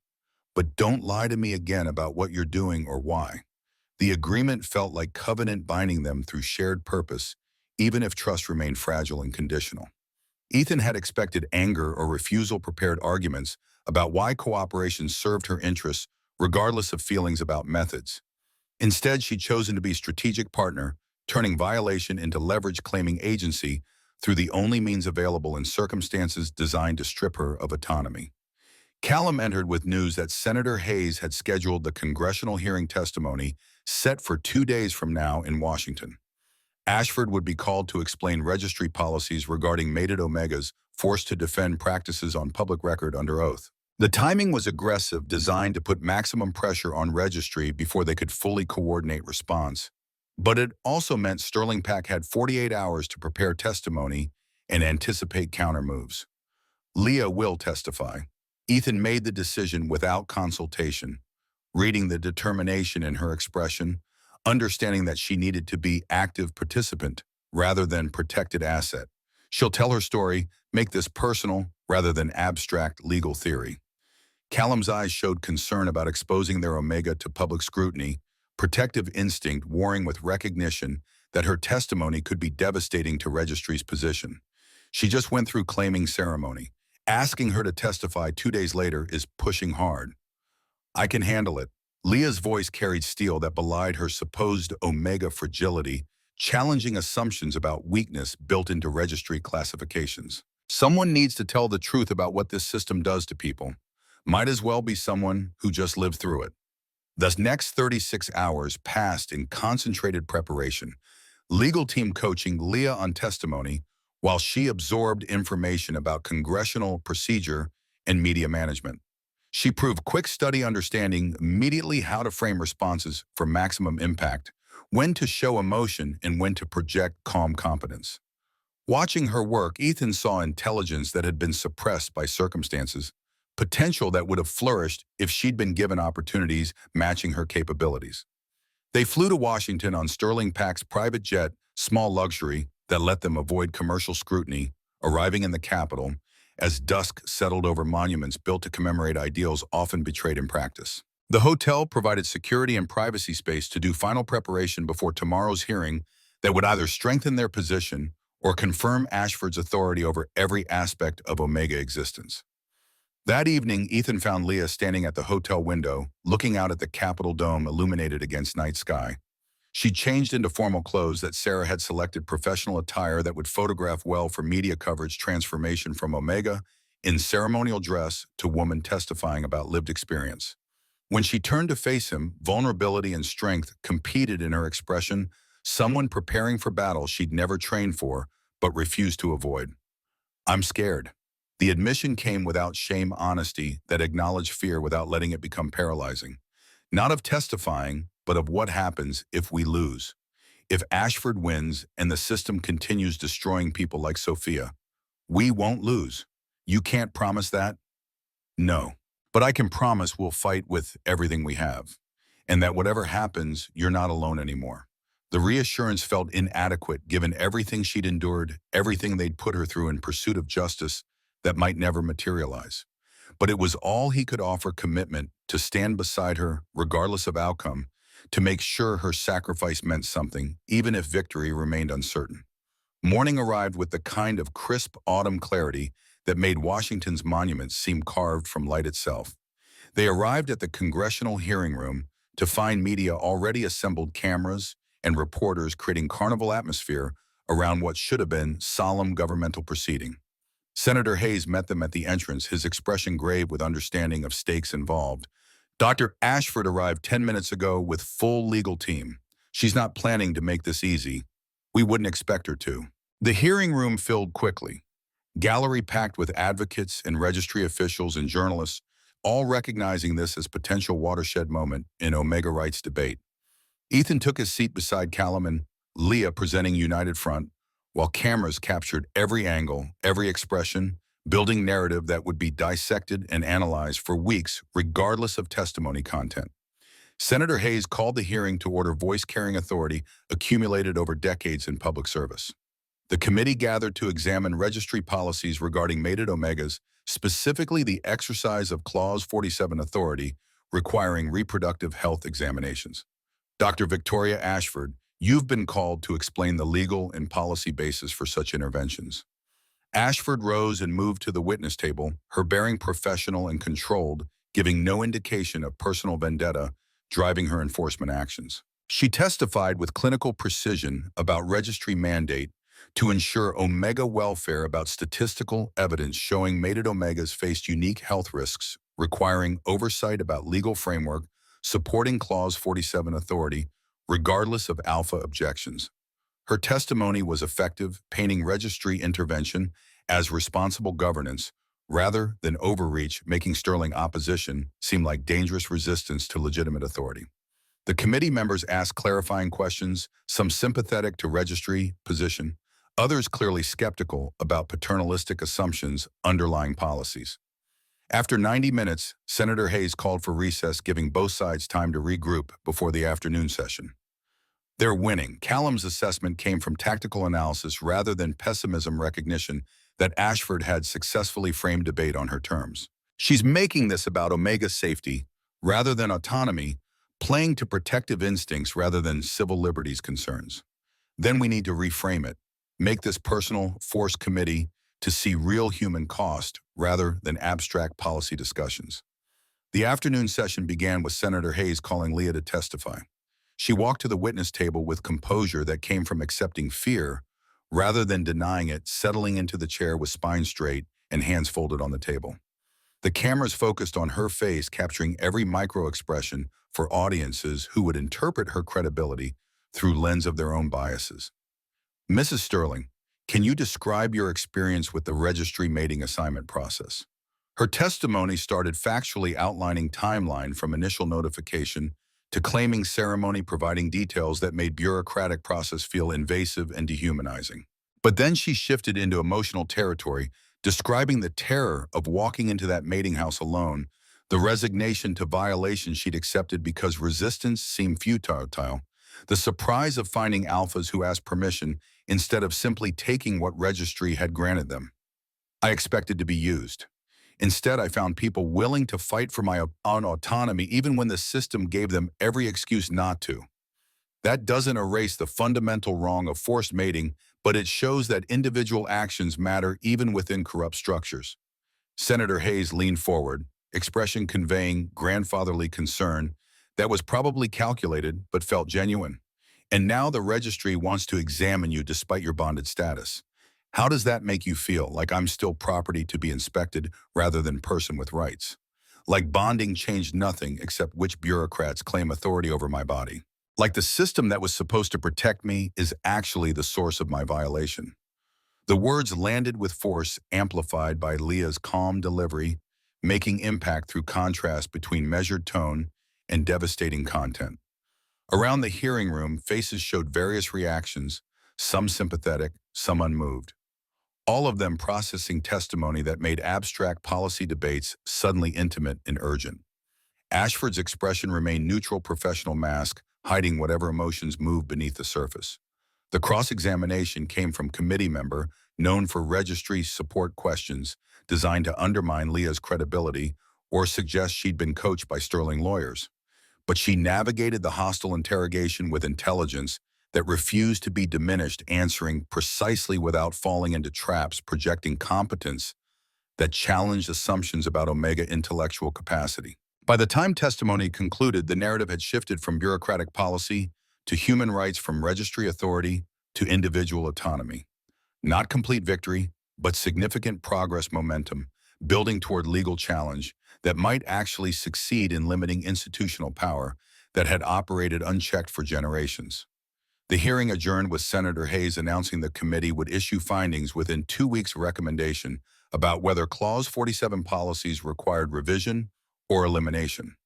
But don't lie to me again about what you're doing or why. The agreement felt like covenant binding them through shared purpose, even if trust remained fragile and conditional. Ethan had expected anger or refusal-prepared arguments about why cooperation served her interests, regardless of feelings about methods. Instead, she'd chosen to be strategic partner, turning violation into leverage-claiming agency through the only means available in circumstances designed to strip her of autonomy. Callum entered with news that Senator Hayes had scheduled the congressional hearing testimony set for 2 days from now in Washington. Ashford would be called to explain registry policies regarding mated omegas forced to defend practices on public record under oath. The timing was aggressive, designed to put maximum pressure on registry before they could fully coordinate response. But it also meant Sterling Pack had 48 hours to prepare testimony and anticipate countermoves. Leah will testify. Ethan made the decision without consultation, reading the determination in her expression, understanding that she needed to be active participant rather than protected asset. She'll tell her story, make this personal rather than abstract legal theory. Callum's eyes showed concern about exposing their omega to public scrutiny, protective instinct warring with recognition that her testimony could be devastating to registry's position. She just went through claiming ceremony. Asking her to testify 2 days later is pushing hard. I can handle it. Leah's voice carried steel that belied her supposed omega fragility, challenging assumptions about weakness built into registry classifications. Someone needs to tell the truth about what this system does to people. Might as well be someone who just lived through it. The next 36 hours passed in concentrated preparation, legal team coaching Leah on testimony while she absorbed information about congressional procedure and media management. She proved quick study understanding immediately how to frame responses for maximum impact, when to show emotion and when to project calm competence. Watching her work, Ethan saw intelligence that had been suppressed by circumstances, potential that would have flourished if she'd been given opportunities matching her capabilities. They flew to Washington on Sterling Pack's private jet, small luxury that let them avoid commercial scrutiny, arriving in the Capitol as dusk settled over monuments built to commemorate ideals often betrayed in practice. The hotel provided security and privacy space to do final preparation before tomorrow's hearing that would either strengthen their position or confirm Ashford's authority over every aspect of Omega existence. That evening, Ethan found Leah standing at the hotel window, looking out at the Capitol dome illuminated against night sky. She changed into formal clothes that Sarah had selected, professional attire that would photograph well for media coverage, transformation from Omega in ceremonial dress to woman testifying about lived experience. When she turned to face him, vulnerability and strength competed in her expression, someone preparing for battle she'd never trained for but refused to avoid. I'm scared. The admission came without shame, honesty that acknowledged fear without letting it become paralyzing. Not of testifying, but of what happens if we lose. If Ashford wins and the system continues destroying people like Sophia, we won't lose. You can't promise that? No. But I can promise we'll fight with everything we have, and that whatever happens, you're not alone anymore. The reassurance felt inadequate given everything she'd endured, everything they'd put her through in pursuit of justice that might never materialize. But it was all he could offer: commitment to stand beside her, regardless of outcome, to make sure her sacrifice meant something, even if victory remained uncertain. Morning arrived with the kind of crisp autumn clarity that made Washington's monuments seem carved from light itself. They arrived at the congressional hearing room to find media already assembled, cameras and reporters creating carnival atmosphere around what should have been solemn governmental proceeding. Senator Hayes met them at the entrance, his expression grave with understanding of stakes involved. Dr. Ashford arrived 10 minutes ago with full legal team. She's not planning to make this easy. We wouldn't expect her to. The hearing room filled quickly. Gallery packed with advocates and registry officials and journalists, all recognizing this as potential watershed moment in Omega rights debate. Ethan took his seat beside Callum and Leah, presenting United Front, while cameras captured every angle, every expression, building narrative that would be dissected and analyzed for weeks, regardless of testimony content. Senator Hayes called the hearing to order voice-carrying authority accumulated over decades in public service. The committee gathered to examine registry policies regarding mated omegas, specifically the exercise of Clause 47 authority requiring reproductive health examinations. Dr. Victoria Ashford, you've been called to explain the legal and policy basis for such interventions. Ashford rose and moved to the witness table, her bearing professional and controlled, giving no indication of personal vendetta driving her enforcement actions. She testified with clinical precision about registry mandate to ensure omega welfare, about statistical evidence showing mated omegas faced unique health risks, requiring oversight about legal framework, supporting Clause 47 authority, regardless of alpha objections. Her testimony was effective, painting registry intervention as responsible governance rather than overreach, making Sterling opposition seem like dangerous resistance to legitimate authority. The committee members asked clarifying questions, some sympathetic to registry position, others clearly skeptical about paternalistic assumptions underlying policies. After 90 minutes, Senator Hayes called for recess, giving both sides time to regroup before the afternoon session. They're winning. Callum's assessment came from tactical analysis rather than pessimism, recognition that Ashford had successfully framed debate on her terms. She's making this about omega safety rather than autonomy, playing to protective instincts rather than civil liberties concerns. Then we need to reframe it, make this personal, force committee to see real human cost rather than abstract policy discussions. The afternoon session began with Senator Hayes calling Leah to testify. She walked to the witness table with composure that came from accepting fear rather than denying it, settling into the chair with spine straight and hands folded on the table. The cameras focused on her face, capturing every micro-expression for audiences who would interpret her credibility through lens of their own biases. Mrs. Sterling, can you describe your experience with the registry mating assignment process? Her testimony started factually outlining timeline from initial notification to claiming ceremony, providing details that made bureaucratic process feel invasive and dehumanizing. But then she shifted into emotional territory, describing the terror of walking into that mating house alone, the resignation to violation she'd accepted because resistance seemed futile, the surprise of finding alphas who asked permission instead of simply taking what registry had granted them. I expected to be used. Instead, I found people willing to fight for my own autonomy even when the system gave them every excuse not to. That doesn't erase the fundamental wrong of forced mating, but it shows that individual actions matter even within corrupt structures. Senator Hayes leaned forward, expression conveying grandfatherly concern that was probably calculated but felt genuine. And now the registry wants to examine you despite your bonded status. How does that make you feel? Like I'm still property to be inspected rather than person with rights? Like bonding changed nothing except which bureaucrats claim authority over my body? Like the system that was supposed to protect me is actually the source of my violation? The words landed with force, amplified by Leah's calm delivery, making impact through contrast between measured tone and devastating content. Around the hearing room, faces showed various reactions, some sympathetic, some unmoved. All of them processing testimony that made abstract policy debates suddenly intimate and urgent. Ashford's expression remained neutral, professional mask, hiding whatever emotions moved beneath the surface. The cross-examination came from committee member known for registry support questions designed to undermine Leah's credibility or suggest she'd been coached by Sterling lawyers. But she navigated the hostile interrogation with intelligence that refused to be diminished, answering precisely without falling into traps, projecting competence that challenged assumptions about omega intellectual capacity. By the time testimony concluded, the narrative had shifted from bureaucratic policy to human rights, from registry authority to individual autonomy. Not complete victory, but significant progress momentum, building toward legal challenge that might actually succeed in limiting institutional power that had operated unchecked for generations. The hearing adjourned with Senator Hayes announcing the committee would issue findings within 2 weeks' recommendation about whether Clause 47 policies required revision or elimination.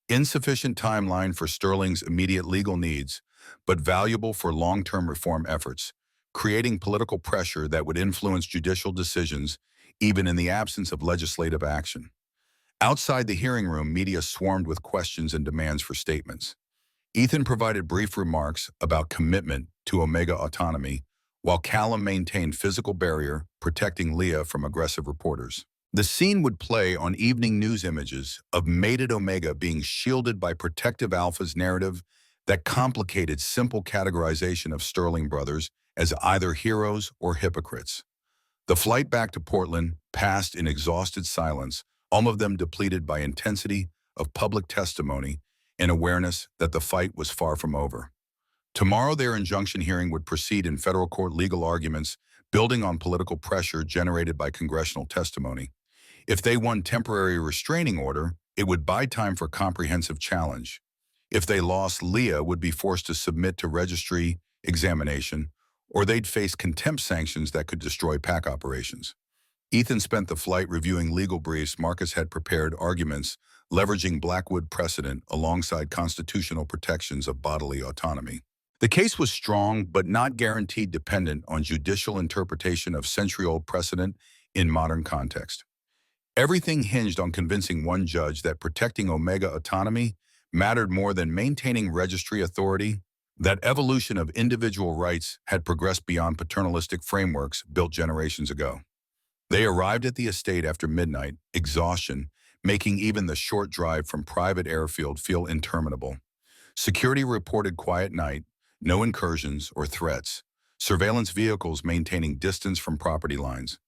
Insufficient timeline for Sterling's immediate legal needs, but valuable for long-term reform efforts, creating political pressure that would influence judicial decisions even in the absence of legislative action. Outside the hearing room, media swarmed with questions and demands for statements. Ethan provided brief remarks about commitment to Omega autonomy, while Callum maintained physical barrier, protecting Leah from aggressive reporters. The scene would play on evening news images of mated Omega being shielded by protective Alpha's narrative that complicated simple categorization of Sterling brothers as either heroes or hypocrites. The flight back to Portland passed in exhausted silence, all of them depleted by intensity of public testimony and awareness that the fight was far from over. Tomorrow, their injunction hearing would proceed in federal court legal arguments, building on political pressure generated by congressional testimony. If they won temporary restraining order, it would buy time for comprehensive challenge. If they lost, Leah would be forced to submit to registry examination, or they'd face contempt sanctions that could destroy PAC operations. Ethan spent the flight reviewing legal briefs Marcus had prepared, arguments leveraging Blackwood precedent alongside constitutional protections of bodily autonomy. The case was strong but not guaranteed, dependent on judicial interpretation of century-old precedent in modern context. Everything hinged on convincing one judge that protecting Omega autonomy mattered more than maintaining registry authority, that evolution of individual rights had progressed beyond paternalistic frameworks built generations ago. They arrived at the estate after midnight, exhaustion making even the short drive from private airfield feel interminable. Security reported quiet night, no incursions or threats, surveillance vehicles maintaining distance from property lines.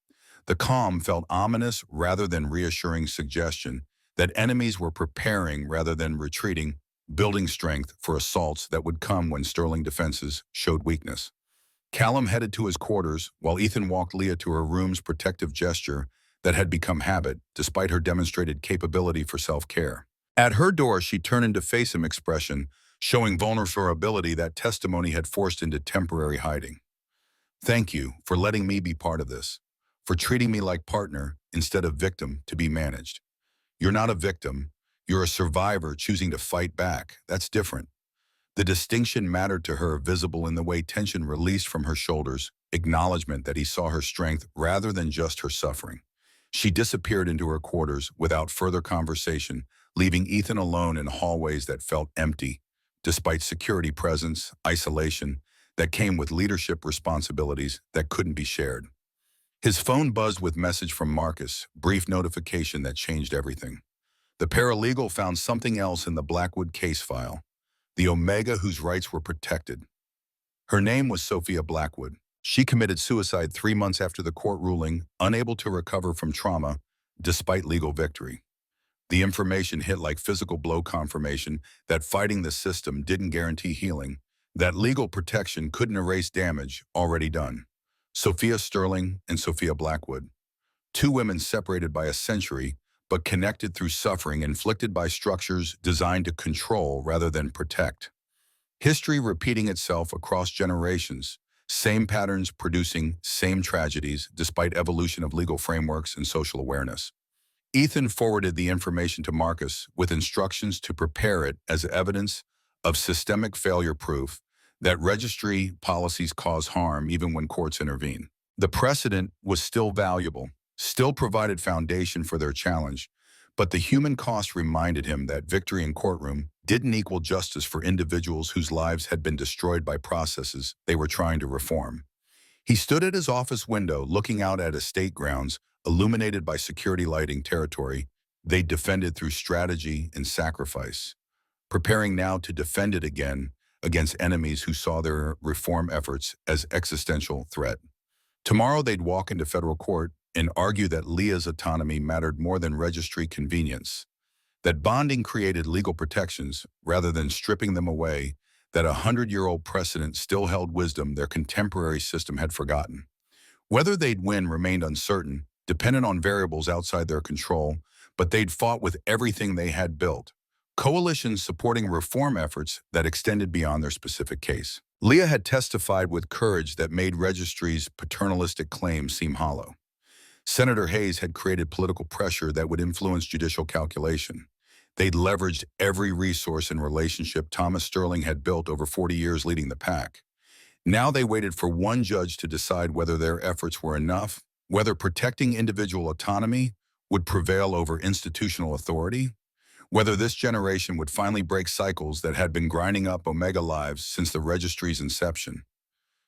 The calm felt ominous rather than reassuring suggestion that enemies were preparing rather than retreating, building strength for assaults that would come when Sterling defenses showed weakness. Callum headed to his quarters while Ethan walked Leah to her room's protective gesture that had become habit despite her demonstrated capability for self-care. At her door, she turned to face him, expression showing vulnerability that testimony had forced into temporary hiding. "Thank you for letting me be part of this, for treating me like partner instead of victim to be managed. You're not a victim. You're a survivor choosing to fight back. That's different." The distinction mattered to her, visible in the way tension released from her shoulders, acknowledgement that he saw her strength rather than just her suffering. She disappeared into her quarters without further conversation, leaving Ethan alone in hallways that felt empty, despite security presence, isolation that came with leadership responsibilities that couldn't be shared. His phone buzzed with message from Marcus, brief notification that changed everything. The paralegal found something else in the Blackwood case file, the Omega whose rights were protected. Her name was Sophia Blackwood. She committed suicide 3 months after the court ruling, unable to recover from trauma despite legal victory. The information hit like physical blow, confirmation that fighting the system didn't guarantee healing, that legal protection couldn't erase damage already done. Sophia Sterling and Sophia Blackwood, two women separated by a century, but connected through suffering inflicted by structures designed to control rather than protect. History repeating itself across generations, same patterns producing same tragedies despite evolution of legal frameworks and social awareness. Ethan forwarded the information to Marcus with instructions to prepare it as evidence of systemic failure, proof that registry policies cause harm even when courts intervene. The precedent was still valuable, still provided foundation for their challenge, but the human cost reminded him that victory in courtroom didn't equal justice for individuals whose lives had been destroyed by processes they were trying to reform. He stood at his office window looking out at estate grounds illuminated by security lighting, territory they defended through strategy and sacrifice, preparing now to defend it again against enemies who saw their reform efforts as existential threat. Tomorrow they'd walk into federal court and argue that Leah's autonomy mattered more than registry convenience, that bonding created legal protections rather than stripping them away, that a 100-year-old precedent still held wisdom their contemporary system had forgotten. Whether they'd win remained uncertain, dependent on variables outside their control, but they'd fought with everything they had built, coalitions supporting reform efforts that extended beyond their specific case. Leah had testified with courage that made registry's paternalistic claims seem hollow. Senator Hayes had created political pressure that would influence judicial calculation. They'd leveraged every resource and relationship Thomas Sterling had built over 40 years leading the PAC. Now they waited for one judge to decide whether their efforts were enough, whether protecting individual autonomy would prevail over institutional authority, whether this generation would finally break cycles that had been grinding up Omega lives since the registry's inception.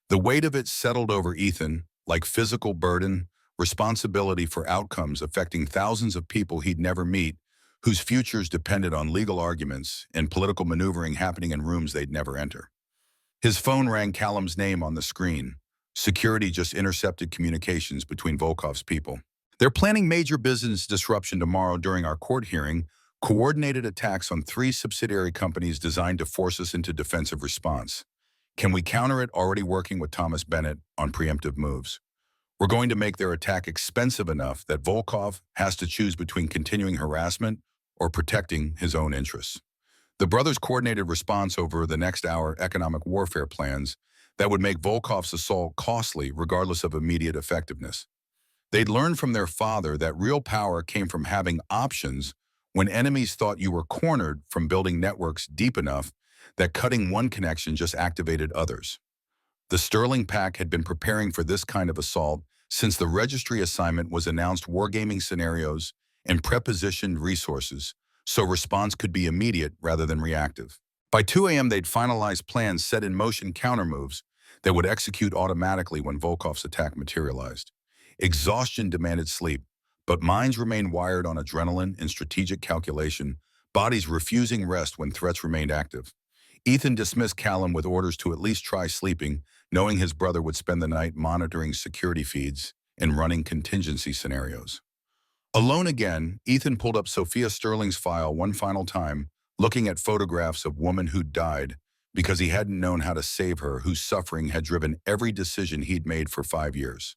The weight of it settled over Ethan, like physical burden, responsibility for outcomes affecting thousands of people he'd never meet, whose futures depended on legal arguments and political maneuvering happening in rooms they'd never enter. His phone rang Callum's name on the screen. Security just intercepted communications between Volkov's people. They're planning major business disruption tomorrow during our court hearing, coordinated attacks on 3 subsidiary companies designed to force us into defensive response. Can we counter it? Already working with Thomas Bennett on preemptive moves. We're going to make their attack expensive enough that Volkov has to choose between continuing harassment or protecting his own interests. The brothers coordinated response over the next hour economic warfare plans that would make Volkov's assault costly regardless of immediate effectiveness. They'd learned from their father that real power came from having options when enemies thought you were cornered, from building networks deep enough that cutting one connection just activated others. The Sterling Pack had been preparing for this kind of assault since the registry assignment was announced: wargaming scenarios and prepositioned resources, so response could be immediate rather than reactive. By 2 a.m. they'd finalized plans, set in motion countermoves that would execute automatically when Volkov's attack materialized. Exhaustion demanded sleep, but minds remained wired on adrenaline and strategic calculation, bodies refusing rest when threats remained active. Ethan dismissed Callum with orders to at least try sleeping, knowing his brother would spend the night monitoring security feeds and running contingency scenarios. Alone again, Ethan pulled up Sophia Sterling's file one final time, looking at photographs of women who'd died because he hadn't known how to save her, whose suffering had driven every decision he'd made for 5 years.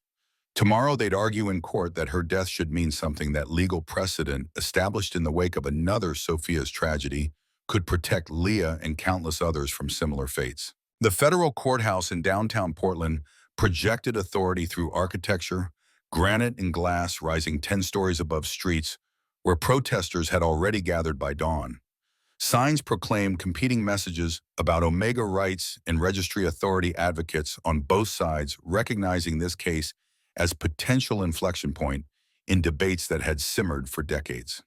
Tomorrow they'd argue in court that her death should mean something, that legal precedent established in the wake of another Sophia's tragedy could protect Leah and countless others from similar fates. The federal courthouse in downtown Portland projected authority through architecture, granite and glass rising 10 stories above streets where protesters had already gathered by dawn. Signs proclaimed competing messages about Omega rights, and registry authority advocates on both sides recognizing this case as potential inflection point in debates that had simmered for decades.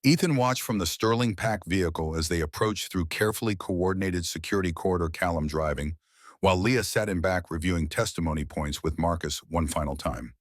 Ethan watched from the Sterling Pack vehicle as they approached through carefully coordinated security corridor, Callum driving, while Leah sat in back reviewing testimony points with Marcus one final time.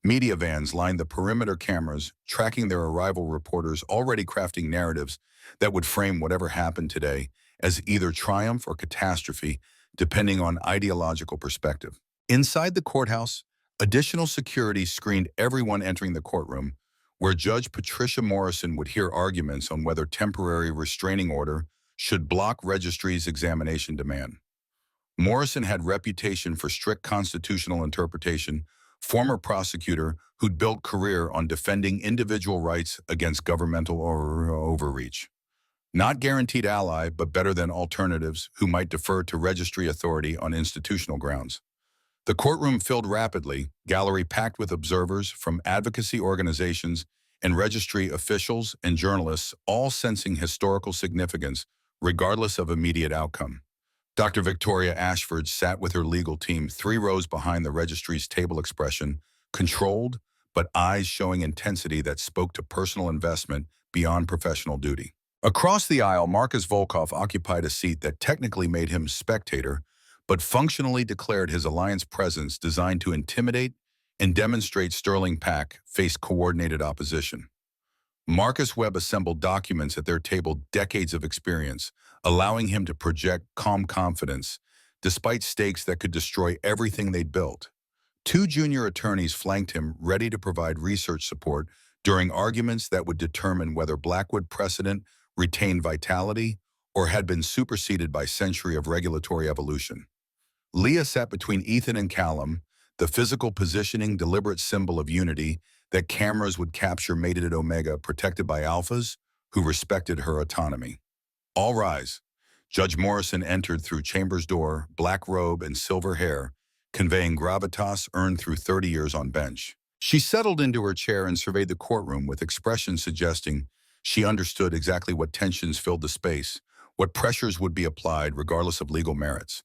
Media vans lined the perimeter, cameras tracking their arrival, reporters already crafting narratives that would frame whatever happened today as either triumph or catastrophe, depending on ideological perspective. Inside the courthouse, additional security screened everyone entering the courtroom, where Judge Patricia Morrison would hear arguments on whether temporary restraining order should block registry's examination demand. Morrison had reputation for strict constitutional interpretation, former prosecutor who'd built career on defending individual rights against governmental overreach. Not guaranteed ally, but better than alternatives who might defer to registry authority on institutional grounds. The courtroom filled rapidly, gallery packed with observers from advocacy organizations and registry officials and journalists, all sensing historical significance regardless of immediate outcome. Dr. Victoria Ashford sat with her legal team 3 rows behind the registry's table, expression controlled, but eyes showing intensity that spoke to personal investment beyond professional duty. Across the aisle, Marcus Volkov occupied a seat that technically made him spectator, but functionally declared his alliance presence, designed to intimidate and demonstrate Sterling Pack faced coordinated opposition. Marcus Webb assembled documents at their table, decades of experience, allowing him to project calm confidence despite stakes that could destroy everything they'd built. 2 junior attorneys flanked him, ready to provide research support during arguments that would determine whether Blackwood precedent retained vitality or had been superseded by a century of regulatory evolution. Leah sat between Ethan and Callum, the physical positioning deliberate symbol of unity that cameras would capture, mated at Omega, protected by alphas who respected her autonomy. All rise. Judge Morrison entered through Chambers' door, black robe and silver hair, conveying gravitas earned through 30 years on bench. She settled into her chair and surveyed the courtroom with expressions suggesting she understood exactly what tensions filled the space, what pressures would be applied regardless of legal merits.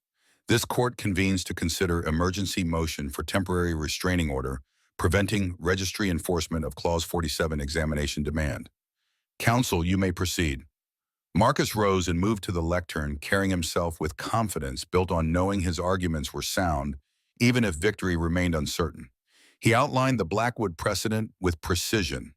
This court convenes to consider emergency motion for temporary restraining order preventing registry enforcement of Clause 47 examination demand. Counsel, you may proceed. Marcus rose and moved to the lectern, carrying himself with confidence built on knowing his arguments were sound, even if victory remained uncertain. He outlined the Blackwood precedent with precision,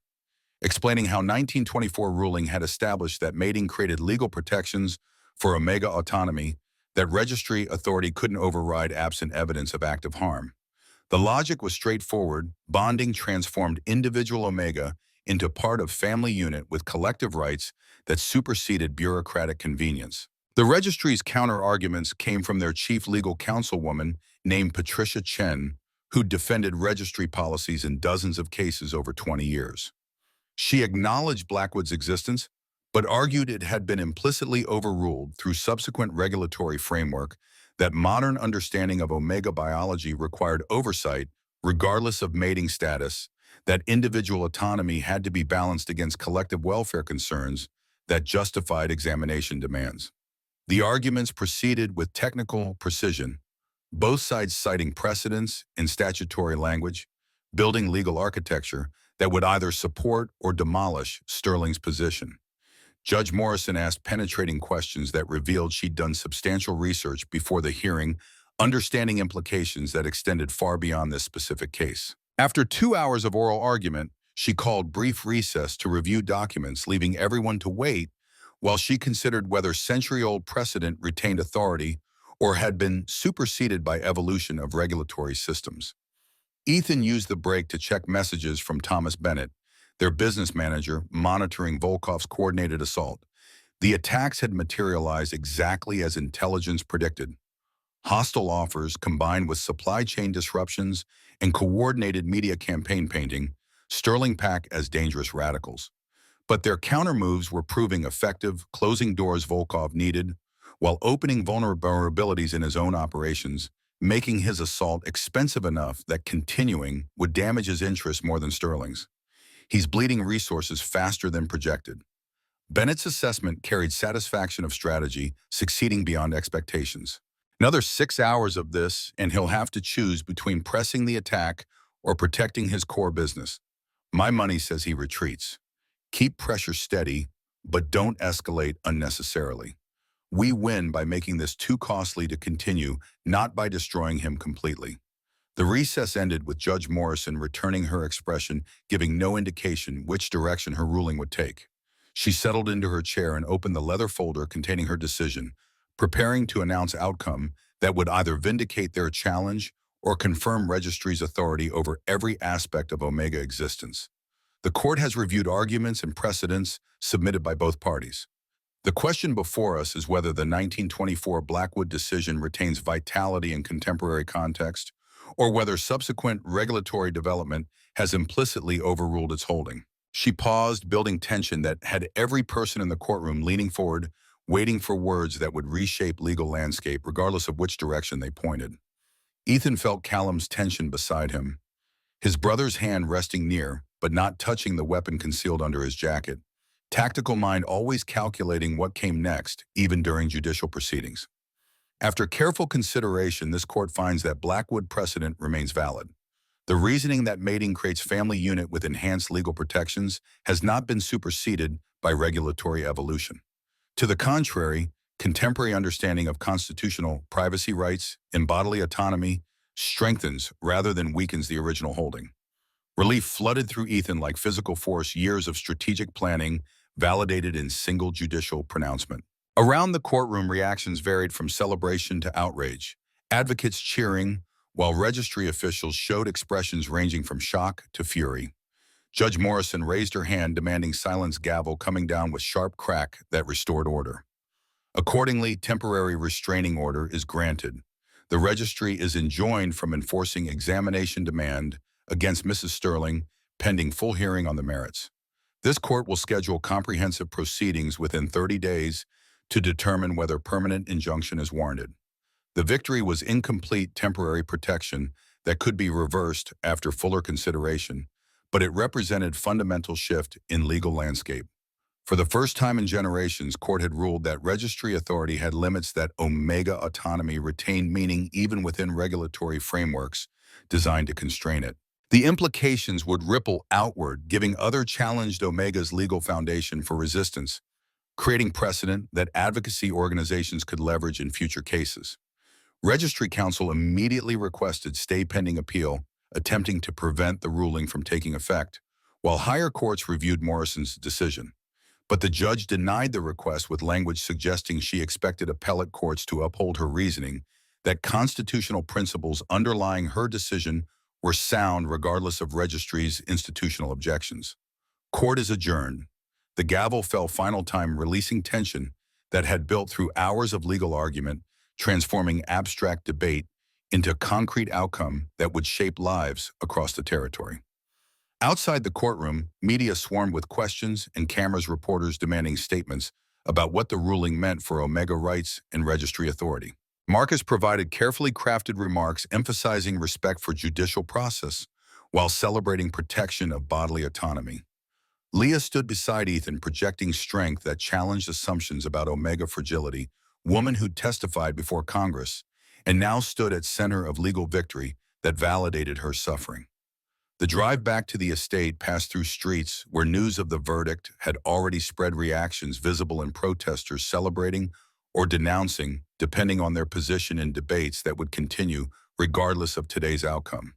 explaining how 1924 ruling had established that mating created legal protections for omega autonomy, that registry authority couldn't override absent evidence of active harm. The logic was straightforward. Bonding transformed individual omega into part of family unit with collective rights that superseded bureaucratic convenience. The registry's counter-arguments came from their chief legal counselwoman named Patricia Chen, who defended registry policies in dozens of cases over 20 years. She acknowledged Blackwood's existence, but argued it had been implicitly overruled through subsequent regulatory framework, that modern understanding of omega biology required oversight regardless of mating status, that individual autonomy had to be balanced against collective welfare concerns that justified examination demands. The arguments proceeded with technical precision, both sides citing precedents in statutory language, building legal architecture that would either support or demolish Sterling's position. Judge Morrison asked penetrating questions that revealed she'd done substantial research before the hearing, understanding implications that extended far beyond this specific case. After 2 hours of oral argument, she called brief recess to review documents, leaving everyone to wait while she considered whether century-old precedent retained authority or had been superseded by evolution of regulatory systems. Ethan used the break to check messages from Thomas Bennett, their business manager, monitoring Volkov's coordinated assault. The attacks had materialized exactly as intelligence predicted. Hostile offers combined with supply chain disruptions and coordinated media campaign painting Sterling pack as dangerous radicals. But their counter-moves were proving effective, closing doors Volkov needed, while opening vulnerabilities in his own operations, making his assault expensive enough that continuing would damage his interests more than Sterling's. He's bleeding resources faster than projected. Bennett's assessment carried satisfaction of strategy, succeeding beyond expectations. Another 6 hours of this, and he'll have to choose between pressing the attack or protecting his core business. My money says he retreats. Keep pressure steady, but don't escalate unnecessarily. We win by making this too costly to continue, not by destroying him completely. The recess ended with Judge Morrison returning her expression, giving no indication which direction her ruling would take. She settled into her chair and opened the leather folder containing her decision, preparing to announce outcome that would either vindicate their challenge or confirm registry's authority over every aspect of Omega existence. The court has reviewed arguments and precedents submitted by both parties. The question before us is whether the 1924 Blackwood decision retains vitality in contemporary context, or whether subsequent regulatory development has implicitly overruled its holding. She paused, building tension that had every person in the courtroom leaning forward, waiting for words that would reshape legal landscape regardless of which direction they pointed. Ethan felt Callum's tension beside him, his brother's hand resting near, but not touching the weapon concealed under his jacket. Tactical mind always calculating what came next, even during judicial proceedings. After careful consideration, this court finds that Blackwood precedent remains valid. The reasoning that mating creates family unit with enhanced legal protections has not been superseded by regulatory evolution. To the contrary, contemporary understanding of constitutional privacy rights and bodily autonomy strengthens rather than weakens the original holding. Relief flooded through Ethan like physical force, years of strategic planning validated in single judicial pronouncement. Around the courtroom, reactions varied from celebration to outrage, advocates cheering, while registry officials showed expressions ranging from shock to fury. Judge Morrison raised her hand, demanding silence, gavel coming down with sharp crack that restored order. Accordingly, temporary restraining order is granted. The registry is enjoined from enforcing examination demand against Mrs. Sterling, pending full hearing on the merits. This court will schedule comprehensive proceedings within 30 days to determine whether permanent injunction is warranted. The victory was incomplete temporary protection that could be reversed after fuller consideration, but it represented fundamental shift in legal landscape. For the first time in generations, court had ruled that registry authority had limits, that Omega autonomy retained meaning even within regulatory frameworks designed to constrain it. The implications would ripple outward, giving other challenged Omega's legal foundation for resistance, creating precedent that advocacy organizations could leverage in future cases. Registry Counsel immediately requested stay pending appeal, attempting to prevent the ruling from taking effect, while higher courts reviewed Morrison's decision. But the judge denied the request with language suggesting she expected appellate courts to uphold her reasoning that constitutional principles underlying her decision were sound regardless of registry's institutional objections. Court is adjourned. The gavel fell final time, releasing tension that had built through hours of legal argument, transforming abstract debate into concrete outcome that would shape lives across the territory. Outside the courtroom, media swarmed with questions and cameras, reporters demanding statements about what the ruling meant for Omega rights and registry authority. Marcus provided carefully crafted remarks emphasizing respect for judicial process while celebrating protection of bodily autonomy. Leah stood beside Ethan, projecting strength that challenged assumptions about Omega fragility, woman who testified before Congress, and now stood at center of legal victory that validated her suffering. The drive back to the estate passed through streets where news of the verdict had already spread, reactions visible in protesters celebrating or denouncing, depending on their position in debates that would continue regardless of today's outcome.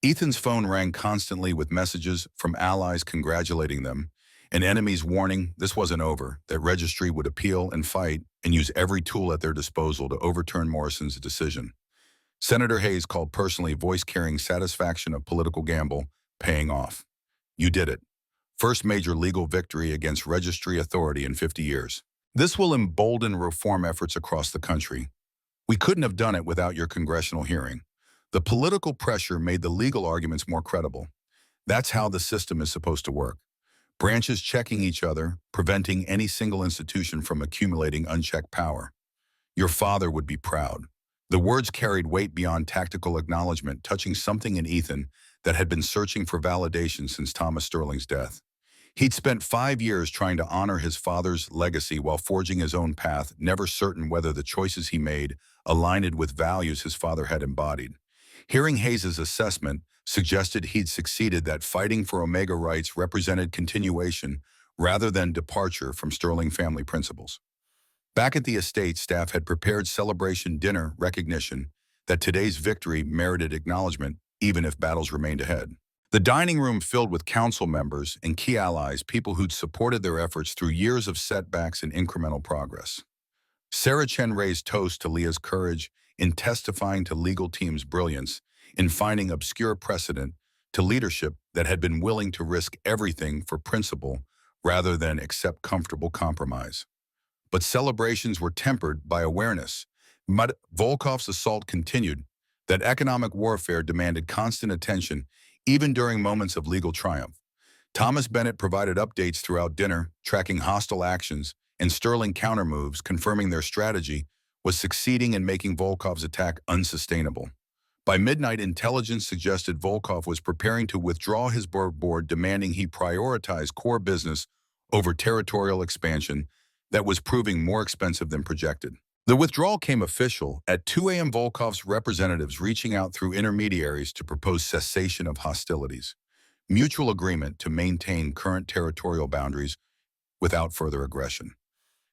Ethan's phone rang constantly with messages from allies congratulating them and enemies warning this wasn't over, that registry would appeal and fight and use every tool at their disposal to overturn Morrison's decision. Senator Hayes called personally, voice carrying satisfaction of political gamble paying off. You did it. First major legal victory against registry authority in 50 years. This will embolden reform efforts across the country. We couldn't have done it without your congressional hearing. The political pressure made the legal arguments more credible. That's how the system is supposed to work. Branches checking each other, preventing any single institution from accumulating unchecked power. Your father would be proud. The words carried weight beyond tactical acknowledgement, touching something in Ethan that had been searching for validation since Thomas Sterling's death. He'd spent 5 years trying to honor his father's legacy while forging his own path, never certain whether the choices he made aligned with values his father had embodied. Hearing Hayes' assessment suggested he'd succeeded, that fighting for Omega rights represented continuation rather than departure from Sterling family principles. Back at the estate, staff had prepared celebration dinner recognition that today's victory merited acknowledgement even if battles remained ahead. The dining room filled with council members and key allies, people who'd supported their efforts through years of setbacks and incremental progress. Sarah Chen raised toast to Leah's courage in testifying, to legal team's brilliance in finding obscure precedent, to leadership that had been willing to risk everything for principle rather than accept comfortable compromise. But celebrations were tempered by awareness. Volkov's assault continued, that economic warfare demanded constant attention even during moments of legal triumph. Thomas Bennett provided updates throughout dinner, tracking hostile actions and Sterling countermoves, confirming their strategy was succeeding in making Volkov's attack unsustainable. By midnight, intelligence suggested Volkov was preparing to withdraw his board, demanding he prioritize core business over territorial expansion that was proving more expensive than projected. The withdrawal came official at 2 a.m. Volkov's representatives reaching out through intermediaries to propose cessation of hostilities, mutual agreement to maintain current territorial boundaries without further aggression.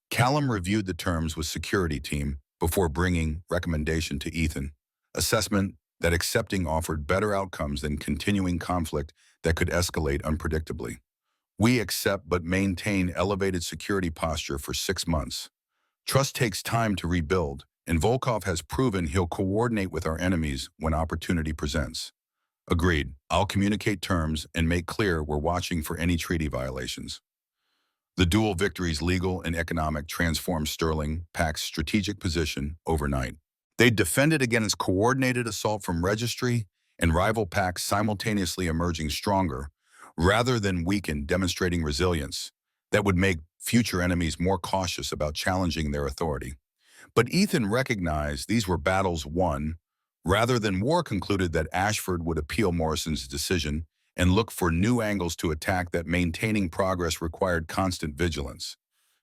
Callum reviewed the terms with security team before bringing recommendation to Ethan, assessment that accepting offered better outcomes than continuing conflict that could escalate unpredictably. We accept but maintain elevated security posture for 6 months. Trust takes time to rebuild, and Volkov has proven he'll coordinate with our enemies when opportunity presents. Agreed. I'll communicate terms and make clear we're watching for any treaty violations. The dual victories, legal and economic, transformed Sterling Pac's strategic position overnight. They defended against coordinated assault from registry and rival packs, simultaneously emerging stronger rather than weakened, demonstrating resilience that would make future enemies more cautious about challenging their authority. But Ethan recognized these were battles won. Rather than war, concluded that Ashford would appeal Morrison's decision and look for new angles to attack, that maintaining progress required constant vigilance.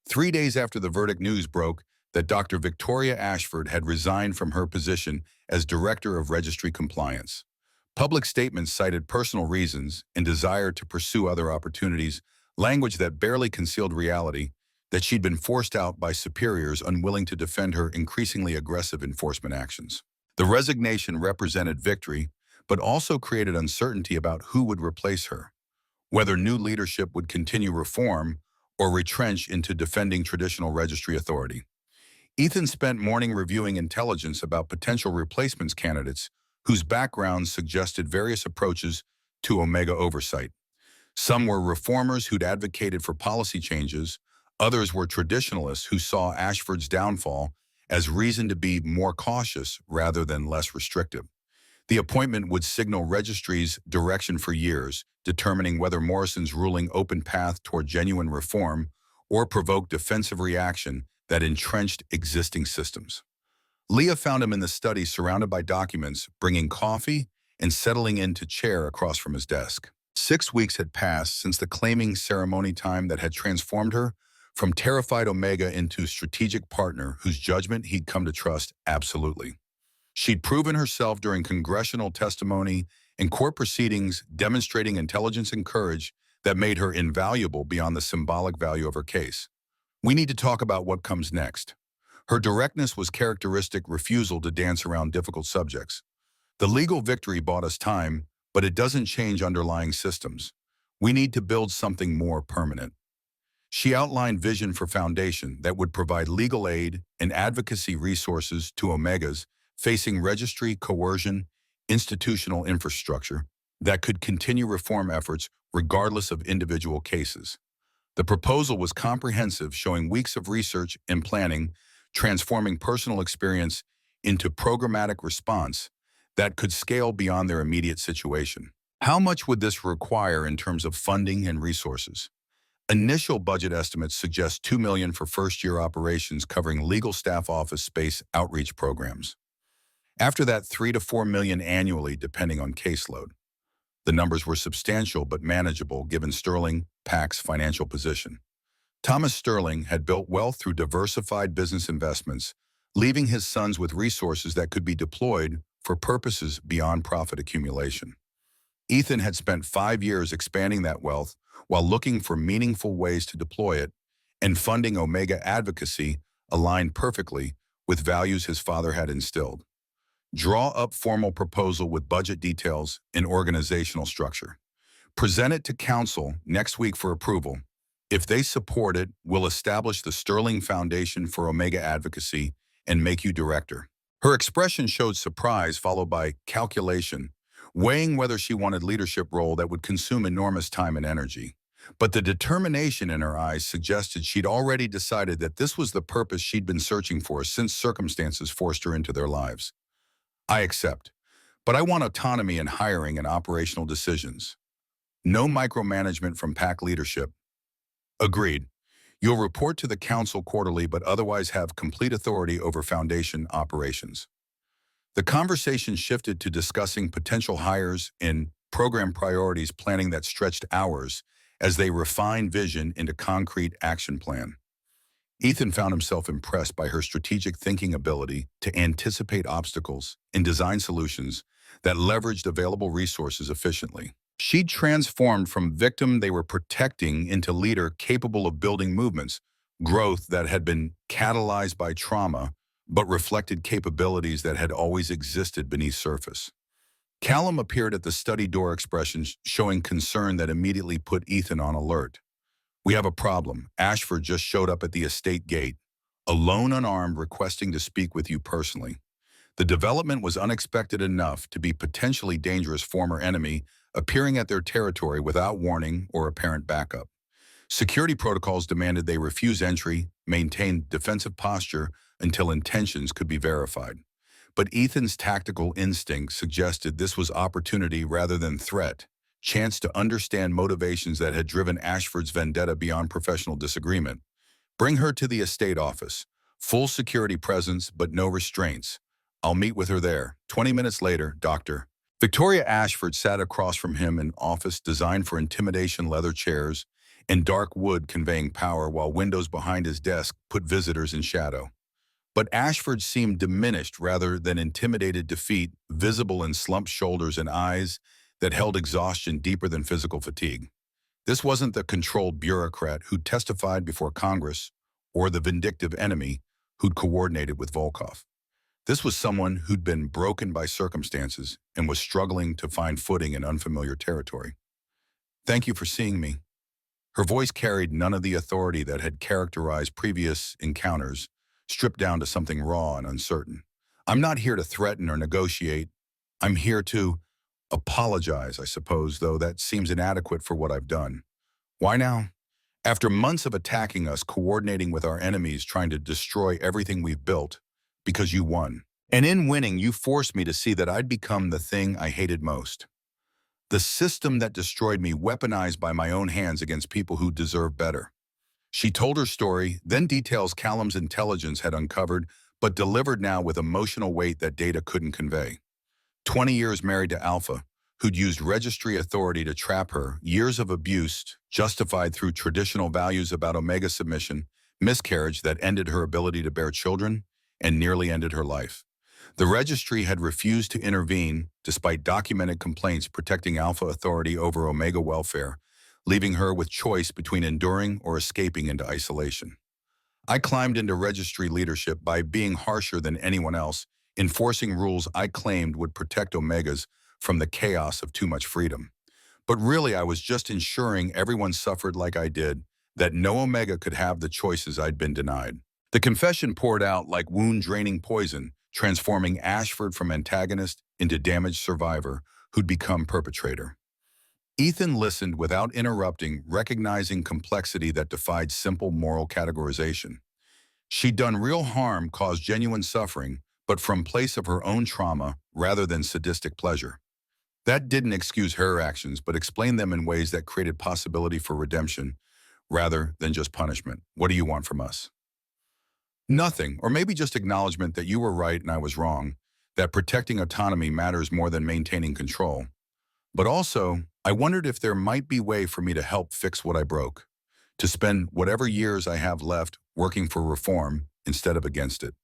3 days after the verdict, news broke that Dr. Victoria Ashford had resigned from her position as Director of Registry Compliance. Public statements cited personal reasons and desire to pursue other opportunities, language that barely concealed reality, that she'd been forced out by superiors unwilling to defend her increasingly aggressive enforcement actions. The resignation represented victory, but also created uncertainty about who would replace her, whether new leadership would continue reform or retrench into defending traditional registry authority. Ethan spent morning reviewing intelligence about potential replacements candidates whose backgrounds suggested various approaches to Omega oversight. Some were reformers who'd advocated for policy changes, others were traditionalists who saw Ashford's downfall as reason to be more cautious rather than less restrictive. The appointment would signal registry's direction for years, determining whether Morrison's ruling opened path toward genuine reform or provoked defensive reaction that entrenched existing systems. Leah found him in the study surrounded by documents, bringing coffee and settling into chair across from his desk. 6 weeks had passed since the claiming ceremony time that had transformed her from terrified Omega into strategic partner whose judgment he'd come to trust absolutely. She'd proven herself during congressional testimony and court proceedings, demonstrating intelligence and courage that made her invaluable beyond the symbolic value of her case. We need to talk about what comes next. Her directness was characteristic refusal to dance around difficult subjects. The legal victory bought us time, but it doesn't change underlying systems. We need to build something more permanent. She outlined vision for foundation that would provide legal aid and advocacy resources to Omegas facing registry, coercion, institutional infrastructure that could continue reform efforts regardless of individual cases. The proposal was comprehensive, showing weeks of research and planning, transforming personal experience into programmatic response that could scale beyond their immediate situation. How much would this require in terms of funding and resources? Initial budget estimates suggest $2 million for first-year operations covering legal staff office space outreach programs. After that, $3 to $4 million annually depending on caseload. The numbers were substantial but manageable given Sterling PAC's financial position. Thomas Sterling had built wealth through diversified business investments, leaving his sons with resources that could be deployed for purposes beyond profit accumulation. Ethan had spent 5 years expanding that wealth while looking for meaningful ways to deploy it, and funding Omega advocacy aligned perfectly with values his father had instilled. Draw up formal proposal with budget details and organizational structure. Present it to council next week for approval. If they support it, we'll establish the Sterling Foundation for Omega Advocacy and make you director. Her expression showed surprise followed by calculation, weighing whether she wanted leadership role that would consume enormous time and energy. But the determination in her eyes suggested she'd already decided that this was the purpose she'd been searching for since circumstances forced her into their lives. I accept, but I want autonomy in hiring and operational decisions. No micromanagement from PAC leadership. Agreed. You'll report to the council quarterly but otherwise have complete authority over foundation operations. The conversation shifted to discussing potential hires and program priorities planning that stretched hours as they refined vision into concrete action plan. Ethan found himself impressed by her strategic thinking ability to anticipate obstacles and design solutions that leveraged available resources efficiently. She'd transformed from victim they were protecting into leader capable of building movements, growth that had been catalyzed by trauma, but reflected capabilities that had always existed beneath surface. Callum appeared at the study door expressions, showing concern that immediately put Ethan on alert. We have a problem. Ashford just showed up at the estate gate, alone unarmed, requesting to speak with you personally. The development was unexpected enough to be potentially dangerous former enemy appearing at their territory without warning or apparent backup. Security protocols demanded they refuse entry, maintain defensive posture until intentions could be verified. But Ethan's tactical instinct suggested this was opportunity rather than threat, chance to understand motivations that had driven Ashford's vendetta beyond professional disagreement. Bring her to the estate office. Full security presence, but no restraints. I'll meet with her there. 20 minutes later, Dr. Victoria Ashford sat across from him in office designed for intimidation, leather chairs, and dark wood conveying power, while windows behind his desk put visitors in shadow. But Ashford seemed diminished rather than intimidated defeat, visible in slumped shoulders and eyes that held exhaustion deeper than physical fatigue. This wasn't the controlled bureaucrat who'd testified before Congress or the vindictive enemy who'd coordinated with Volkov. This was someone who'd been broken by circumstances and was struggling to find footing in unfamiliar territory. "Thank you for seeing me." Her voice carried none of the authority that had characterized previous encounters, stripped down to something raw and uncertain. "I'm not here to threaten or negotiate. I'm here to apologize, I suppose, though that seems inadequate for what I've done." "Why now?" "After months of attacking us, coordinating with our enemies, trying to destroy everything we've built, because you won. And in winning, you forced me to see that I'd become the thing I hated most. The system that destroyed me, weaponized by my own hands against people who deserve better." She told her story, then details Callum's intelligence had uncovered, but delivered now with emotional weight that data couldn't convey. 20 years married to Alpha, who'd used registry authority to trap her, years of abuse justified through traditional values about Omega submission, miscarriage that ended her ability to bear children, and nearly ended her life. The registry had refused to intervene despite documented complaints protecting Alpha authority over Omega welfare, leaving her with choice between enduring or escaping into isolation. "I climbed into registry leadership by being harsher than anyone else, enforcing rules I claimed would protect Omegas from the chaos of too much freedom. But really, I was just ensuring everyone suffered like I did, that no Omega could have the choices I'd been denied." The confession poured out like wound-draining poison, transforming Ashford from antagonist into damaged survivor who'd become perpetrator. Ethan listened without interrupting, recognizing complexity that defied simple moral categorization. She'd done real harm, caused genuine suffering, but from place of her own trauma rather than sadistic pleasure. That didn't excuse her actions, but explained them in ways that created possibility for redemption rather than just punishment. "What do you want from us?" "Nothing, or maybe just acknowledgement that you were right and I was wrong, that protecting autonomy matters more than maintaining control. But also, I wondered if there might be a way for me to help fix what I broke, to spend whatever years I have left working for reform instead of against it."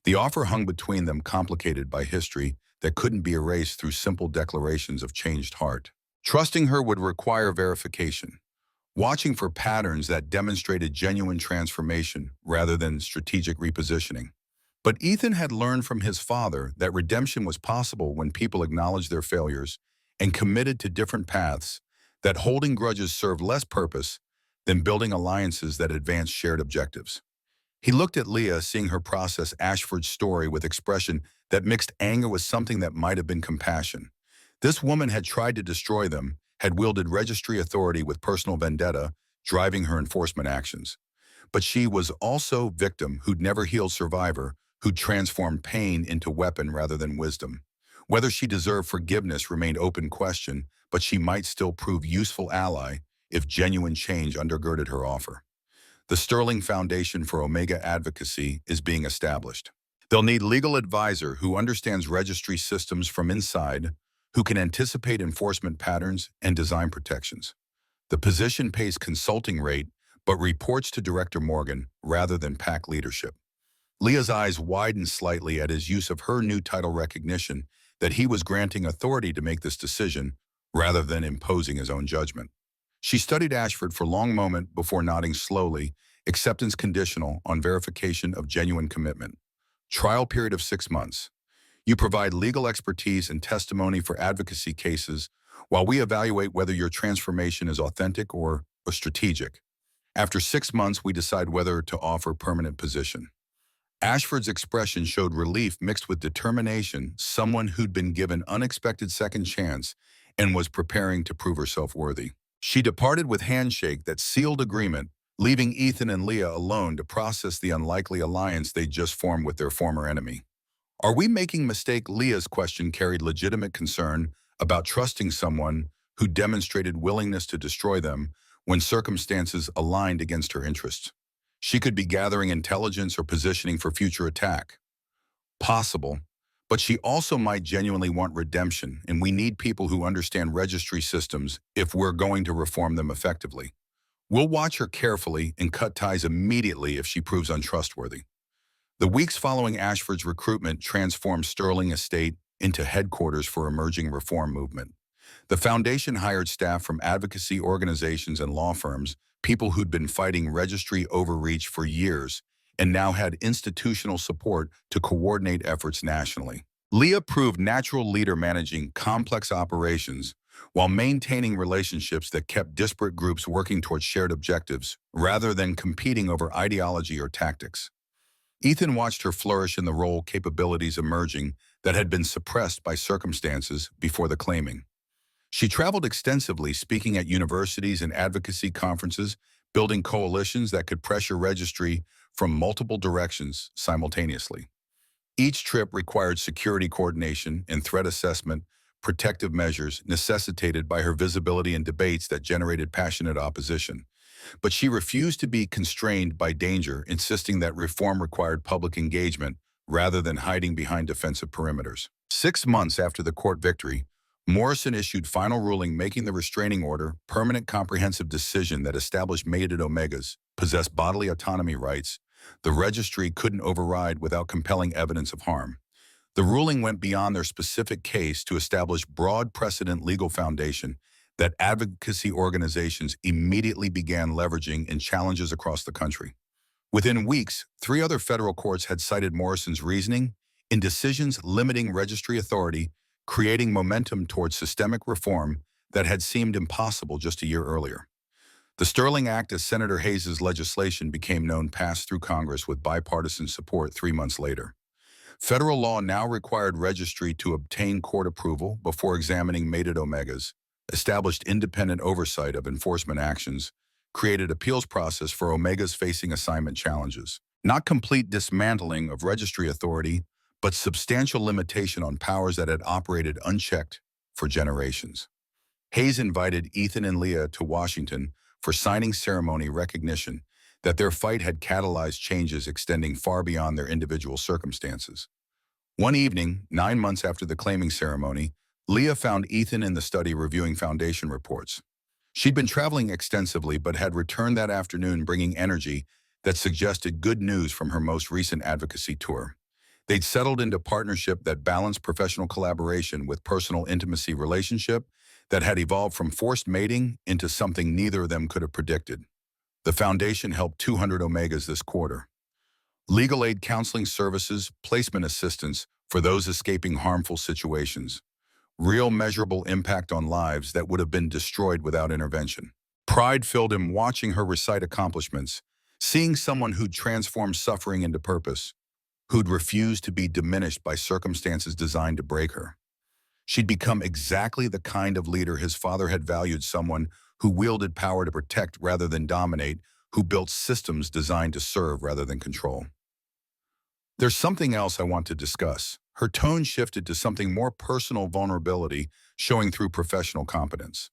The offer hung between them, complicated by history that couldn't be erased through simple declarations of changed heart. Trusting her would require verification, watching for patterns that demonstrated genuine transformation rather than strategic repositioning. But Ethan had learned from his father that redemption was possible when people acknowledged their failures and committed to different paths, that holding grudges served less purpose than building alliances that advanced shared objectives. He looked at Leah, seeing her process Ashford's story with expression that mixed anger with something that might have been compassion. This woman had tried to destroy them, had wielded registry authority with personal vendetta, driving her enforcement actions. But she was also victim who'd never healed survivor, who'd transformed pain into weapon rather than wisdom. Whether she deserved forgiveness remained open question, but she might still prove useful ally if genuine change undergirded her offer. The sterling foundation for Omega advocacy is being established. They'll need legal advisor who understands registry systems from inside, who can anticipate enforcement patterns and design protections. The position pays consulting rate, but reports to Director Morgan rather than pack leadership. Leah's eyes widened slightly at his use of her new title recognition that he was granting authority to make this decision rather than imposing his own judgment. She studied Ashford for a long moment before nodding slowly, acceptance conditional on verification of genuine commitment. Trial period of 6 months. You provide legal expertise and testimony for advocacy cases while we evaluate whether your transformation is authentic or strategic. After 6 months, we decide whether to offer permanent position. Ashford's expression showed relief mixed with determination, someone who'd been given unexpected second chance and was preparing to prove herself worthy. She departed with handshake that sealed agreement, leaving Ethan and Leah alone to process the unlikely alliance they'd just formed with their former enemy. "Are we making mistake?" Leah's question carried legitimate concern about trusting someone who demonstrated willingness to destroy them when circumstances aligned against her interests. She could be gathering intelligence or positioning for future attack. Possible, but she also might genuinely want redemption, and we need people who understand registry systems if we're going to reform them effectively. We'll watch her carefully and cut ties immediately if she proves untrustworthy. The weeks following Ashford's recruitment transformed Sterling Estate into headquarters for emerging reform movement. The foundation hired staff from advocacy organizations and law firms, people who'd been fighting registry overreach for years, and now had institutional support to coordinate efforts nationally. Leah proved natural leader managing complex operations while maintaining relationships that kept disparate groups working towards shared objectives rather than competing over ideology or tactics. Ethan watched her flourish in the role, capabilities emerging that had been suppressed by circumstances before the claiming. She traveled extensively, speaking at universities and advocacy conferences, building coalitions that could pressure registry from multiple directions simultaneously. Each trip required security coordination and threat assessment, protective measures necessitated by her visibility in debates that generated passionate opposition. But she refused to be constrained by danger, insisting that reform required public engagement rather than hiding behind defensive perimeters. 6 months after the court victory, Morrison issued final ruling making the restraining order permanent comprehensive decision that established mated omegas possess bodily autonomy rights the registry couldn't override without compelling evidence of harm. The ruling went beyond their specific case to establish broad precedent legal foundation that advocacy organizations immediately began leveraging in challenges across the country. Within weeks, 3 other federal courts had cited Morrison's reasoning in decisions limiting registry authority, creating momentum towards systemic reform that had seemed impossible just a year earlier. The Sterling Act, as Senator Hayes's legislation became known, passed through Congress with bipartisan support 3 months later. Federal law now required registry to obtain court approval before examining mated omegas, established independent oversight of enforcement actions, created appeals process for omegas facing assignment challenges. Not complete dismantling of registry authority, but substantial limitation on powers that had operated unchecked for generations. Hayes invited Ethan and Leah to Washington for signing ceremony recognition that their fight had catalyzed changes extending far beyond their individual circumstances. One evening, 9 months after the claiming ceremony, Leah found Ethan in the study reviewing foundation reports. She'd been traveling extensively but had returned that afternoon bringing energy that suggested good news from her most recent advocacy tour. They'd settled into partnership that balanced professional collaboration with personal intimacy relationship that had evolved from forced mating into something neither of them could have predicted. The foundation helped 200 omegas this quarter. Legal aid counseling services, placement assistance for those escaping harmful situations. Real measurable impact on lives that would have been destroyed without intervention. Pride filled him watching her recite accomplishments, seeing someone who'd transformed suffering into purpose, who'd refused to be diminished by circumstances designed to break her. She'd become exactly the kind of leader his father had valued, someone who wielded power to protect rather than dominate, who built systems designed to serve rather than control. There's something else I want to discuss. Her tone shifted to something more personal, vulnerability showing through professional competence.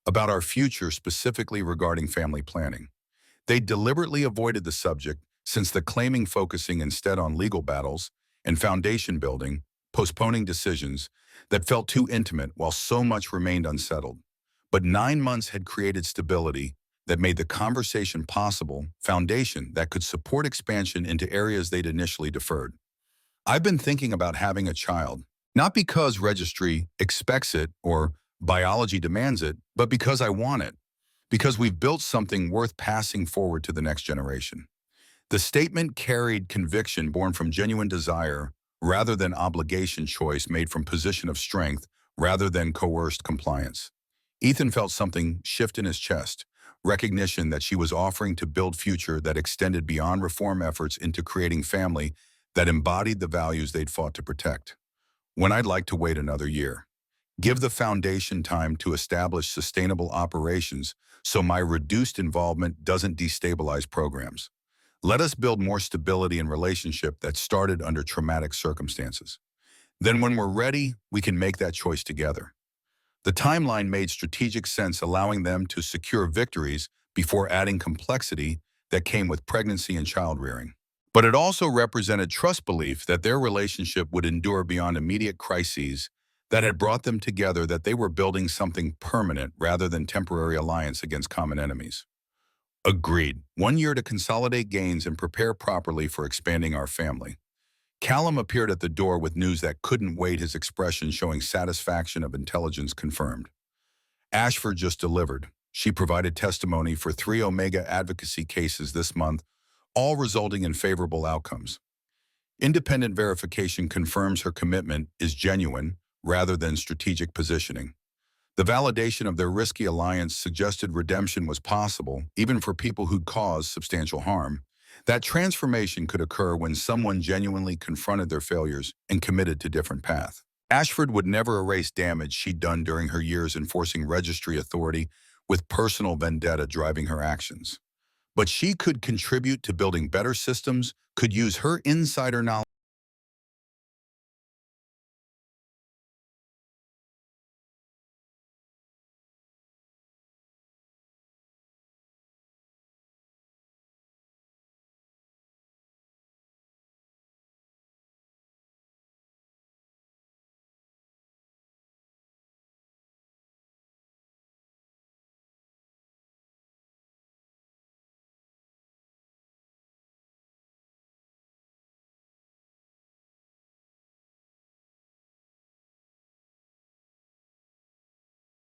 About our future, specifically regarding family planning. They deliberately avoided the subject since the claiming focusing instead on legal battles and foundation building, postponing decisions that felt too intimate while so much remained unsettled. But 9 months had created stability that made the conversation possible, foundation that could support expansion into areas they'd initially deferred. I've been thinking about having a child, not because registry expects it or biology demands it, but because I want it, because we've built something worth passing forward to the next generation. The statement carried conviction born from genuine desire rather than obligation, choice made from position of strength rather than coerced compliance. Ethan felt something shift in his chest, recognition that she was offering to build future that extended beyond reform efforts into creating family that embodied the values they'd fought to protect. When I'd like to wait another year, give the foundation time to establish sustainable operations so my reduced involvement doesn't destabilize programs. Let us build more stability in relationship that started under traumatic circumstances. Then when we're ready, we can make that choice together. The timeline made strategic sense, allowing them to secure victories before adding complexity that came with pregnancy and child rearing. But it also represented trust belief that their relationship would endure beyond immediate crises that had brought them together, that they were building something permanent rather than temporary alliance against common enemies. Agreed. 1 year to consolidate gains and prepare properly for expanding our family. Callum appeared at the door with news that couldn't wait, his expression showing satisfaction of intelligence confirmed. Ashford just delivered. She provided testimony for 3 Omega advocacy cases this month, all resulting in favorable outcomes. Independent verification confirms her commitment is genuine rather than strategic positioning. The validation of their risky alliance suggested redemption was possible, even for people who'd caused substantial harm. That transformation could occur when someone genuinely confronted their failures and committed to different path. Ashford would never erase damage she'd done during her years enforcing registry authority, with personal vendetta driving her actions. But she could contribute to building better systems, could use her insider knowledge